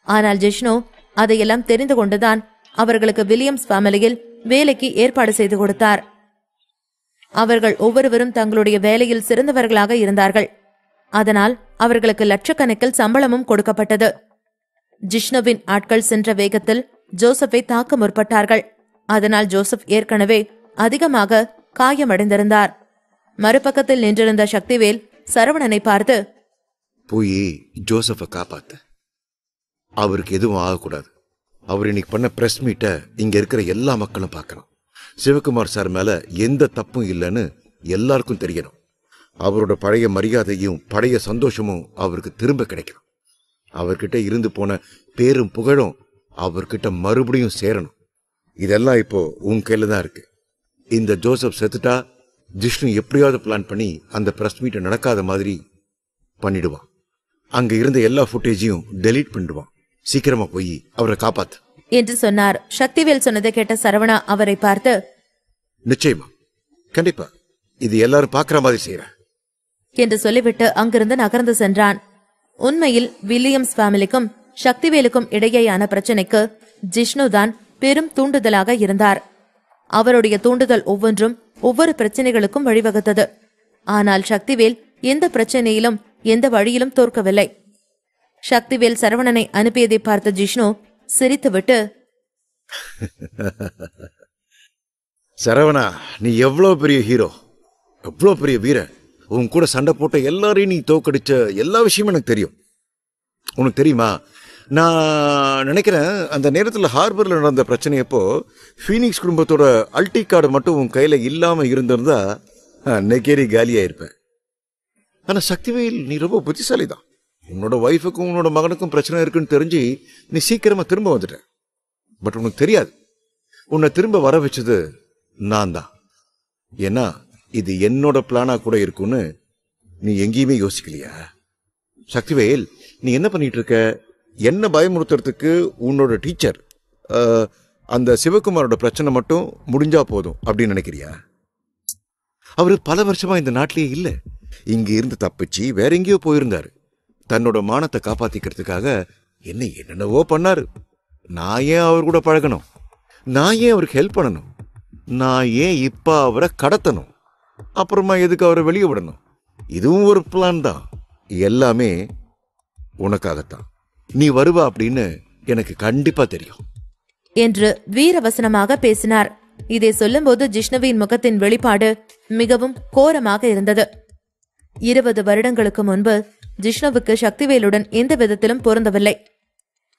ஆனால் ஜிஷ்ணு அதையெல்லாம் தெரிந்து கொண்டுதான் அவர்களுக்கு வில்லியம்ஸ் ஃபேமிலியில் வேலைக்கு ஏற்பாடு செய்து கொடுத்தார். அவர்கள் ஒவ்வொருவரும் தங்களுடைய வேலையில் சிறந்தவர்களாக இருந்தார்கள். அதனால் அவர்களுக்கு லட்சக்கணக்கில் சம்பளமும் கொடுக்கப்பட்டது. ஜிஷ்ணுவின் ஆட்கள் சென்ற வேகத்தில் ஜோசப்பை தாக்க முற்பட்டார்கள். அதனால் ஜோசப் ஏற்கனவே அதிகமாக காயமடைந்திருந்தார். மறுபக்கத்தில் நின்றிருந்த சக்திவேல் சரவணனை பார்த்து, போய் ஜோசப்பை காப்பாத்த. அவருக்கு எதுவும் ஆகக்கூடாது. அவர் இன்னைக்கு பண்ண பிரஸ் மீட்டை இங்க இருக்கிற எல்லா மக்களும் பார்க்கணும். சிவகுமார் சார் மேல எந்த தப்பும் இல்லைன்னு எல்லாருக்கும் தெரியணும். அவரோட பழைய மரியாதையும் பழைய சந்தோஷமும் அவருக்கு திரும்ப கிடைக்கணும். அவர்கிட்ட இருந்து போன பேரும் புகழும் அவர்கிட்ட மறுபடியும் சேரணும். இதெல்லாம் இப்போ உன் கையில தான் இருக்கு. இந்த ஜோசப் செத்துட்டா ஜிஷ்ணு எப்படியாவது பிளான் பண்ணி அந்த பிரஸ் மீட்டை நடக்காத மாதிரி பண்ணிடுவான். அங்க இருந்த எல்லா ஃபுட்டேஜையும் டெலீட் பண்ணிடுவான். சீக்கிரமா போய் அவரை காப்பாத்து என்று சொன்னார். சக்திவேல் சொன்னதை கேட்ட சரவணா அவரை பார்த்து, நிச்சயமா, கண்டிப்பா, இது எல்லாரும் பாக்குற மாதிரி செய்யற என்று சொல்லிவிட்டு அங்கிருந்து நகர்ந்து சென்றான். உண்மையில் வில்லியம்ஸ் ஃபேமிலிக்கும் சக்திவேலுக்கும் இடையேயான பிரச்சனைக்கு ஜிஷ்ணு தான் பெரும் தூண்டுதலாக இருந்தார். அவருடைய தூண்டுதல் ஒவ்வொன்றும் ஒவ்வொரு பிரச்சனைகளுக்கும் வழிவகுத்தது. ஆனால் சக்திவேல் எந்த பிரச்சனையிலும் எந்த வழியிலும் தோற்கவில்லை. சக்திவேல் சரவணனை அனுப்பியதை பார்த்த ஜிஷ்ணு சிரித்துவிட்டு, சரவணா, நீ எவ்வளவு பெரிய ஹீரோ, எவ்வளவு பெரிய வீரன். உன் கூட சண்டை போட்ட எல்லாரையும் நீ தோக்கடிச்ச எல்லா விஷயமும் எனக்கு தெரியும். உனக்கு தெரியுமா, நான் நினைக்கிறேன் அந்த நேரத்தில் ஹார்பர்ல நடந்த பிரச்சனையப்போ ஃபீனிக்ஸ் குடும்பத்தோட அல்டி கார்டு மட்டும் உன் கையில இல்லாம இருந்திருந்தா அன்னைக்கே நீ காலியா இருப்பேன். ஆனா சக்திவேல், நீ ரொம்ப புத்திசாலி தான். உன்னோட ஒய்ஃபுக்கும் உன்னோட மகனுக்கும் பிரச்சனை இருக்குன்னு தெரிஞ்சு நீ சீக்கிரமா திரும்ப வந்துட்ட. பட் உனக்கு தெரியாது, உன்னை திரும்ப வர வச்சது நான் தான். ஏன்னா இது என்னோட பிளானா கூட இருக்குன்னு நீ எங்கேயுமே யோசிக்கலையா? சக்திவேல், நீ என்ன பண்ணிட்டு இருக்க? என்ன பயமுறுத்துறதுக்கு உன்னோட டீச்சர் அந்த சிவகுமாரோட பிரச்சனை மட்டும் முடிஞ்சா போதும் அப்படின்னு நினைக்கிறியா? அவரு பல வருஷமா இந்த நாட்டிலேயே இல்ல. இங்க இருந்து தப்பிச்சு வேற எங்கேயோ போயிருந்தாரு. தன்னோட மானத்தை காப்பாத்திக்கிறதுக்காக என்னென்னவோ பண்ணாரு. நான் ஏன் அவர் கூட பழகணும்? நான் ஏன் அவருக்கு ஹெல்ப் பண்ணணும்? நான் ஏன் இப்ப அவரை கடத்தணும்? அப்புறமா எதுக்கு அவரை வெளியே விடணும்? இதுவும் ஒரு பிளான் தான். எல்லாமே உனக்காகத்தான். நீ வருவா அப்படின்னு எனக்கு கண்டிப்பா தெரியும் என்று வீரவசனமாக பேசினார். இதை சொல்லும்போது ஜிஷ்ணுவின் முகத்தின் வெளிப்பாடு மிகவும் கோரமாக இருந்தது. 20 வருடங்களுக்கு முன்பு ஜிஷ்ணுவுக்கு சக்திவேலுடன் எந்த விதத்திலும் பொருந்தவில்லை.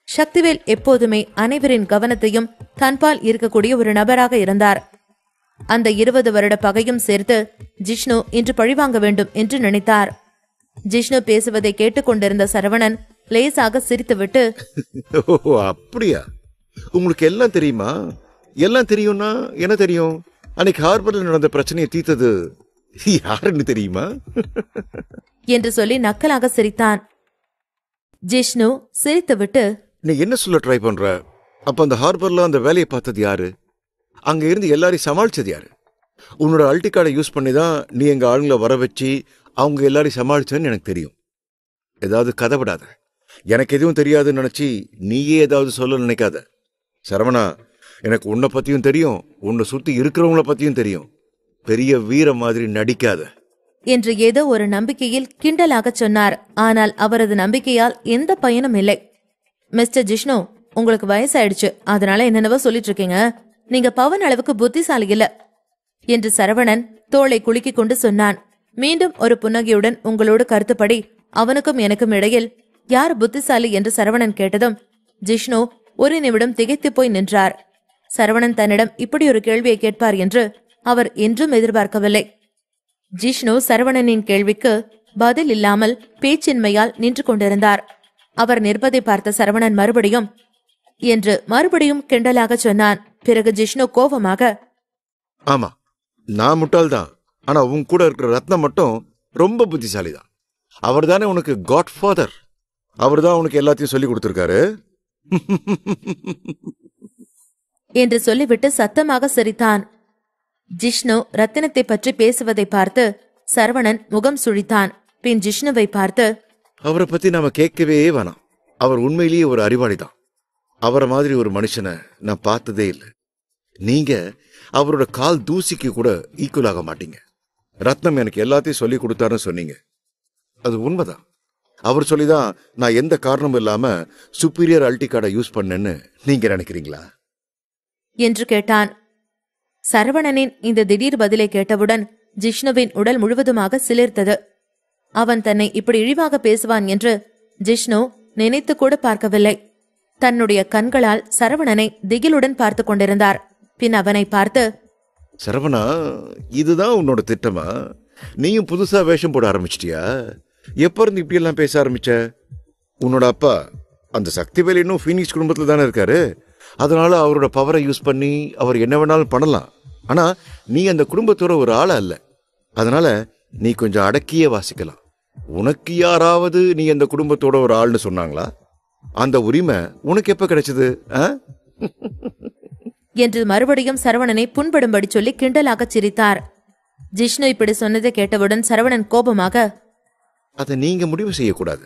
சக்திவேல் எப்போதுமே அனைவரின் கவனத்தையும் தன்பால் இருக்கக்கூடிய ஒரு நபராக இருந்தார். அந்த 20 வருட பகையும் சேர்த்து ஜிஷ்ணு இன்று பழிவாங்க வேண்டும் என்று நினைத்தார். ஜிஷ்ணு பேசுவதை கேட்டுக்கொண்டிருந்த சரவணன் லேசாக சிரித்துவிட்டு, அப்படியா? உங்களுக்கு எல்லாம் தெரியுமா? எல்லாம் தெரியும்னா என்ன தெரியும்? அன்னைக்கு ஹார்பர்ல நடந்த பிரச்சனையை தீர்த்தது யாருன்னு தெரியுமா? என்று சொல்லி நக்கலாக சிரித்தான். ஜிஷ்ணு சிரித்துவிட்டு, நீ என்ன சொல்ல ட்ரை பண்ற? அப்ப அந்த ஹார்பர்ல அந்த வேலையை பார்த்தது யாரு? அங்க இருந்து எல்லாரையும் சமாளிச்சது யாரு? உன்னோட அல்டி கார்டை யூஸ் பண்ணி தான் நீ எங்க ஆளுங்களை வர வச்சு அவங்க எல்லாரையும் சமாளிச்சன்னு எனக்கு தெரியும். ஏதாவது கதை விடாத. எனக்கு எதுவும் தெரியாதுன்னு நினைச்சி நீயே ஏதாவது சொல்ல நினைக்காத. சரவணா, எனக்கு உன்னை பத்தியும் தெரியும், உன்னை சுத்தி இருக்கிறவங்கள பத்தியும் தெரியும். பெரிய வீர மாதிரி நடிக்காத என்று ஏதோ ஒரு நம்பிக்கையில் கிண்டலாக சொன்னார். ஆனால் அவரது நம்பிக்கையால் எந்த பயனும் இல்லை. மிஸ்டர் ஜிஷ்ணு, உங்களுக்கு வயசாயிடுச்சு, அதனால என்னென்னவோ சொல்லிட்டு இருக்கீங்க. நீங்க பவன் அளவுக்கு புத்திசாலி இல்ல என்று சரவணன் தோளை குலுக்கிக் கொண்டு சொன்னான். மீண்டும் ஒரு புன்னகையுடன், உங்களோடு கருத்துப்படி அவனுக்கும் எனக்கும் இடையில் யார் புத்திசாலி என்று சரவணன் கேட்டதும் ஜிஷ்ணு ஒரு நிமிடம் திகைத்து போய் நின்றார். சரவணன் தன்னிடம் இப்படி ஒரு கேள்வியை கேட்பார் என்று அவர் என்றும் எதிர்பார்க்கவில்லை. ஜிஷ்ணு சரவணனின் கேள்விக்கு பதில் இல்லாமல் பேச்சின்மையால் நின்று கொண்டிருந்தார். அவர் நிற்பதை பார்த்த சரவணன் மறுபடியும் கிண்டலாக சொன்னான். பிறகு ஜிஷ்ணு கோபமாக, ஆமா, நான் முட்டாள்தான். ஆனா உன் கூட இருக்கிற ரத்னம் மட்டும் ரொம்ப புத்திசாலிதான். அவர் தானே உனக்கு காட் ஃபாதர். அவர் தான் உனக்கு எல்லாத்தையும் சொல்லி கொடுத்திருக்காரு என்று சொல்லிவிட்டு சத்தமாக சிரித்தான். ஜிஷ்ணு ரத்தினத்தை பற்றி பேசுவதை பார்த்து சரவணன் முகம் சுழித்தான். பின் ஜிஷ்ணுவை பார்த்து, அவரை பத்தி நாம கேட்கவே வேணாம். அவர் உண்மையிலேயே ஒரு அறிவாளிதான். அவரை மாதிரி ஒரு மனுஷனை நான் பார்த்ததே இல்லை. நீங்க அவரோட கால் தூசிக்கு கூட ஈக்குவல் ஆக மாட்டீங்க. ரத்னம் எனக்கு எல்லாத்தையும் சொல்லி கொடுத்தாருன்னு சொன்னீங்க. அது உண்மைதான். அவர் சொல்லிதான் நான் எந்த காரணமும் இல்லாம சுப்பீரியர் அல்டி கார்டை யூஸ் பண்ணேன்னு நீங்க நினைக்கிறீங்களா என்று கேட்டான். சரவணனின் இந்த திடீர் பதிலை கேட்டவுடன் ஜிஷ்ணுவின் உடல் முழுவதுமாக சிலிர்த்தது. அவன் தன்னை இப்படி இழிவாக பேசுவான் என்று ஜிஷ்ணு நினைத்து கூட பார்க்கவில்லை. தன்னுடைய கண்களால் சரவணனை திகிலுடன் பார்த்து கொண்டிருந்தார். பின் அவனை பார்த்து, சரவணா, இதுதான் உன்னோட திட்டமா? நீயும் புதுசா வேஷம் போட ஆரம்பிச்சிட்டியா? எப்ப இருந்து இப்படி எல்லாம் பேச ஆரம்பிச்ச? உன்னோட அப்பா அந்த சக்திவேல் இன்னும் ஃபீனிக்ஸ் குடும்பத்துல தானே இருக்காரு. அதனால அவரோட பவரை யூஸ் பண்ணி அவர் என்ன வேணாலும் பண்ணலாம். ஆனா நீ அந்த குடும்பத்தோட ஒரு ஆளா இல்ல. அதனால நீ கொஞ்சம் அடக்கியே வாசிக்கலாம். உனக்கு யாராவது நீ அந்த குடும்பத்தோட ஒரு ஆள்னு சொன்னாங்களா? அந்த உரிமை உனக்கு எப்ப கிடைச்சது? என்று மறுபடியும் சரவணனை புண்படும்படி சொல்லி கிண்டலாக சிரித்தார். ஜிஷ்ணு இப்படி சொன்னதை கேட்டவுடன் சரவணன் கோபமாக, அதை நீங்க முடிவு செய்யக்கூடாது.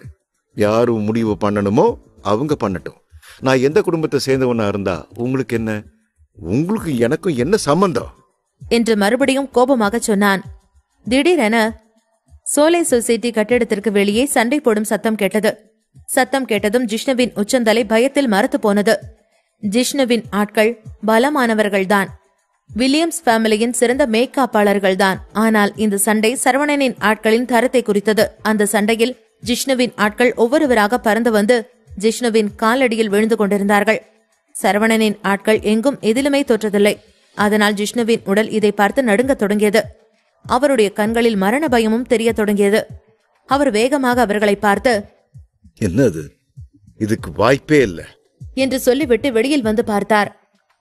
யாரு முடிவு பண்ணணுமோ அவங்க பண்ணட்டும். நான் எந்த குடும்பத்தை சேர்ந்தவனா இருந்தா உங்களுக்கு என்ன? உங்களுக்கு எனக்கும் என்ன சம்பந்தம் என்று மறுபடியும் கோபமாக சொன்னான். திடீரென சோலை சொசைட்டி கட்டிடத்திற்கு வெளியே சண்டை போடும் சத்தம் கேட்டது. சத்தம் கேட்டதும் ஜிஷ்ணுவின் உச்சந்தலை பயத்தில் மரத்து போனது. ஜிஷ்ணுவின் ஆட்கள் பலமானவர்கள்தான். வில்லியம்ஸ் ஃபேமிலியின் சிறந்த மேய்காப்பாளர்கள்தான். ஆனால் இந்த சண்டை சரவணனின் ஆட்களின் தரத்தை குறித்தது. அந்த சண்டையில் ஜிஷ்ணுவின் ஆட்கள் ஒவ்வொருவராக பறந்து வந்து ஜிஷ்ணுவின் காலடியில் விழுந்து கொண்டிருந்தார்கள். சரவணனின் ஆட்கள் எங்கும் எதிலுமே தோற்றதில்லை. அதனால் ஜிஷ்ணுவின் உடல் இதை பார்த்து நடுங்கத் தொடங்கியது. அவருடைய கண்களில் மரண பயமும் தெரிய தொடங்கியது. அவர் வேகமாக அவர்களை பார்த்து, என்னது, இதுக்கு வாய்ப்பே இல்லை என்று சொல்லிவிட்டு வெளியில் வந்து பார்த்தார்.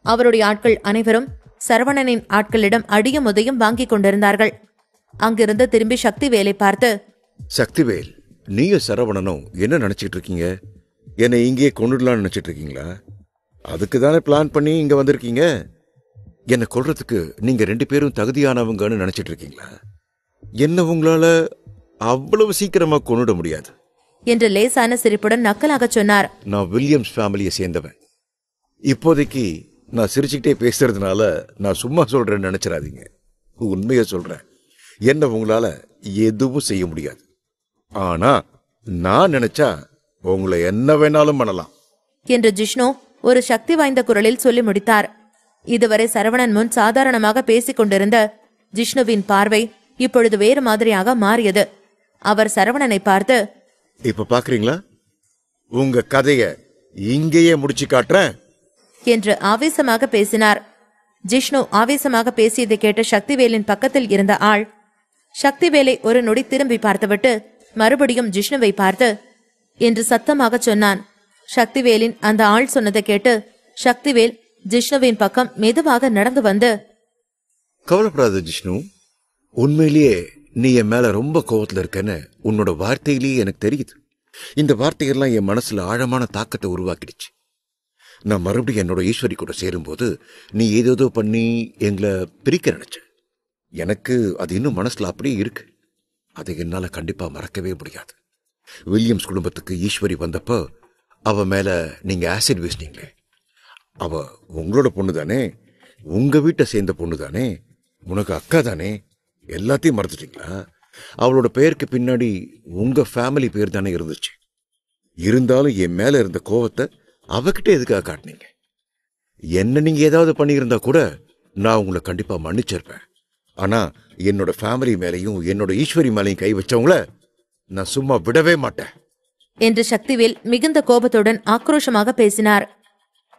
அவருடைய ஆட்கள் அனைவரும் சரவணனின் ஆட்களிடம் அடியும் உதையும் வாங்கிக் கொண்டிருந்தார்கள். அங்கிருந்து திரும்பி சக்திவேலை பார்த்து, சக்திவேல், நீயும் சரவணனும் என்ன நினைச்சிட்டு இருக்கீங்க? என்னை இங்கேயே கொண்டுடலாம்னு நினைச்சிட்டு இருக்கீங்களா? அதுக்கு தானே பிளான் பண்ணி இங்க வந்திருக்கீங்க. என்னை கொல்றதுக்கு நீங்க 2 பேரும் தகுதியானவங்கன்னு நினைச்சிட்டு இருக்கீங்களா? என்ன உங்களால அவ்வளவு சீக்கிரமா கொண்டுட முடியாது என்று லேசான சிரிப்புடன் நக்கலாக சொன்னார். நான் வில்லியம்ஸ் ஃபேமிலியை சேர்ந்தவன். இப்போதைக்கு நான் சிரிச்சுக்கிட்டே பேசுறதுனால நான் சும்மா சொல்றேன்னு நினைச்சிடாதீங்க. உண்மையை சொல்றேன். என்ன உங்களால எதுவும் செய்ய முடியாது. ஆனா நான் நினைச்சா உங்களை என்ன வேணாலும் பண்ணலாம் என்று ஜிஷ்ணு ஒரு சக்தி வாய்ந்த குரலில் சொல்லி முடித்தார். இதுவரை சரவணன் முன் சாதாரணமாக பேசிக் கொண்டிருந்த ஜிஷ்ணுவின் பார்வை இப்பொழுது வேறு மாதிரியாக மாறியது. அவர் சரவணனை பார்த்து, இப்ப பாக்குறீங்களா, உங்க கதைய இங்கேயே முடிச்சு காட்டுறேன் என்று ஆவேசமாக பேசினார். ஜிஷ்ணு ஆவேசமாக பேசியதை கேட்ட சக்திவேலின் பக்கத்தில் இருந்த ஆள் சக்திவேலை ஒரு நொடி திரும்பி பார்த்துவிட்டு மறுபடியும் ஜிஷ்ணுவை பார்த்து என்று சத்தமாக சொன்னான். சக்திவேலின் அந்த ஆள் சொன்னதை கேட்டு சக்திவேல் ஜிஷ்ணுவின் பக்கம் மெதுவாக நடந்து வந்து, கவலைப்படாத ஜிஷ்ணு, உண்மையிலேயே நீ என் மேல ரொம்ப கோவத்துல இருக்கன்னு உன்னோட வார்த்தையிலேயே எனக்கு தெரியுது. இந்த வார்த்தைகள்லாம் என் மனசுல ஆழமான தாக்கத்தை உருவாக்கிடுச்சு. நான் மறுபடியும் என்னோட ஈஸ்வரி கூட சேரும்போது நீ ஏதேதோ பண்ணி எங்களை பிரிக்க நினைச்ச. எனக்கு அது இன்னும் மனசுல அப்படியே இருக்கு. அதை என்னால கண்டிப்பா மறக்கவே முடியாது. வில்லியம்ஸ் குடும்பத்துக்கு ஈஸ்வரி வந்தப்போ அவ மேல நீங்க ஆசிட் வீசினீங்களே, அவ உங்களோட பொண்ணு தானே, உங்க வீட்டை சேர்ந்த பொண்ணு தானே, உனக்கு அக்கா தானே, எல்லாத்தையும் மறந்துட்டீங்களா? அவளோட பெயருக்கு பின்னாடி உங்க ஃபேமிலி பேர் தானே இருந்துச்சு. இருந்தாலும் என் மேல இருந்த கோவத்தை அவகிட்ட எதுக்காக காட்டினீங்க? என்ன நீங்க ஏதாவது பண்ணியிருந்தா கூட நான் உங்களை கண்டிப்பா மன்னிச்சிருப்பேன். ஆனா என்னோட ஃபேமிலி மேலையும் என்னோட ஈஸ்வரி மேலையும் கை வச்சவங்கள நான் சும்மா விடவே மாட்டேன் என்று சக்திவேல் மிகுந்த கோபத்துடன் ஆக்ரோஷமாக பேசினார்.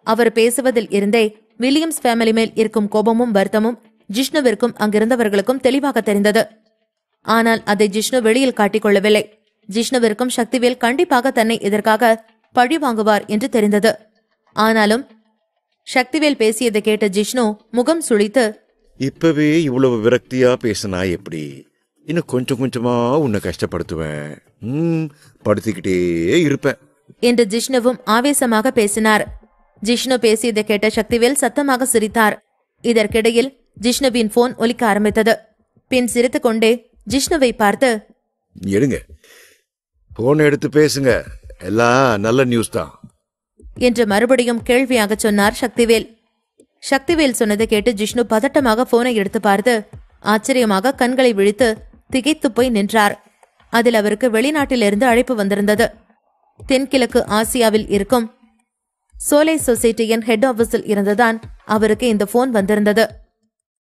அவர் பேசுவதில் இருந்தே வில்லியம்ஸ் ஃபேமிலி மேல் இருக்கும் கோபமும் வருத்தமும் ஜிஷ்ணுவிற்கும் அங்கிருந்தவர்களுக்கும் தெளிவாக தெரிந்தது. ஆனால் அதை ஜிஷ்ணு வெளியில் காட்டிக்கொள்ளவில்லை. ஜிஷ்ணுவிற்கும் சக்திவேல் கண்டிப்பாக தன்னை இதற்காக பழி வாங்குவார் என்று தெரிந்தது. ஆனாலும் சக்திவேல் பேசியதை கேட்ட ஜிஷ்ணு முகம் சுளித்து, இப்பவே இவ்வளவு விரக்தியா பேசினா எப்படி? இன்னும் கொஞ்சம் கொஞ்சமா உன்னை கஷ்டப்படுத்துவேன், படுத்திக்கிட்டே இருப்பேன் என்று ஜிஷ்ணுவும் ஆவேசமாக பேசினார். ஜிஷ்ணு பேசியதை கேட்ட சக்திவேல் சத்தமாக சிரித்தார். இதற்கிடையில் ஜிஷ்ணுவின் போன் ஒலிக்க ஆரம்பித்தது. பின் சிரித்துக் கொண்டே ஜிஷ்ணுவை பார்த்து, எடுங்க, போன் எடுத்து பேசுங்க, எல்லாம் நல்ல நியூஸ் தான் என்று மறுபடியும் கேள்வியாக சொன்னார் சக்திவேல். சக்திவேல் சொன்னதை கேட்டு ஜிஷ்ணு பதட்டமாக போனை எடுத்து பார்த்து ஆச்சரியமாக கண்களை விழித்து திகைத்து போய் நின்றார். அதில் அவருக்கு வெளிநாட்டிலிருந்து அழைப்பு வந்திருந்தது. தென்கிழக்கு ஆசியாவில் இருக்கும் சோலை சொசைட்டியின் ஹெட் ஆபீஸில் இருந்துதான் அவருக்கு இந்த போன் வந்திருந்தது.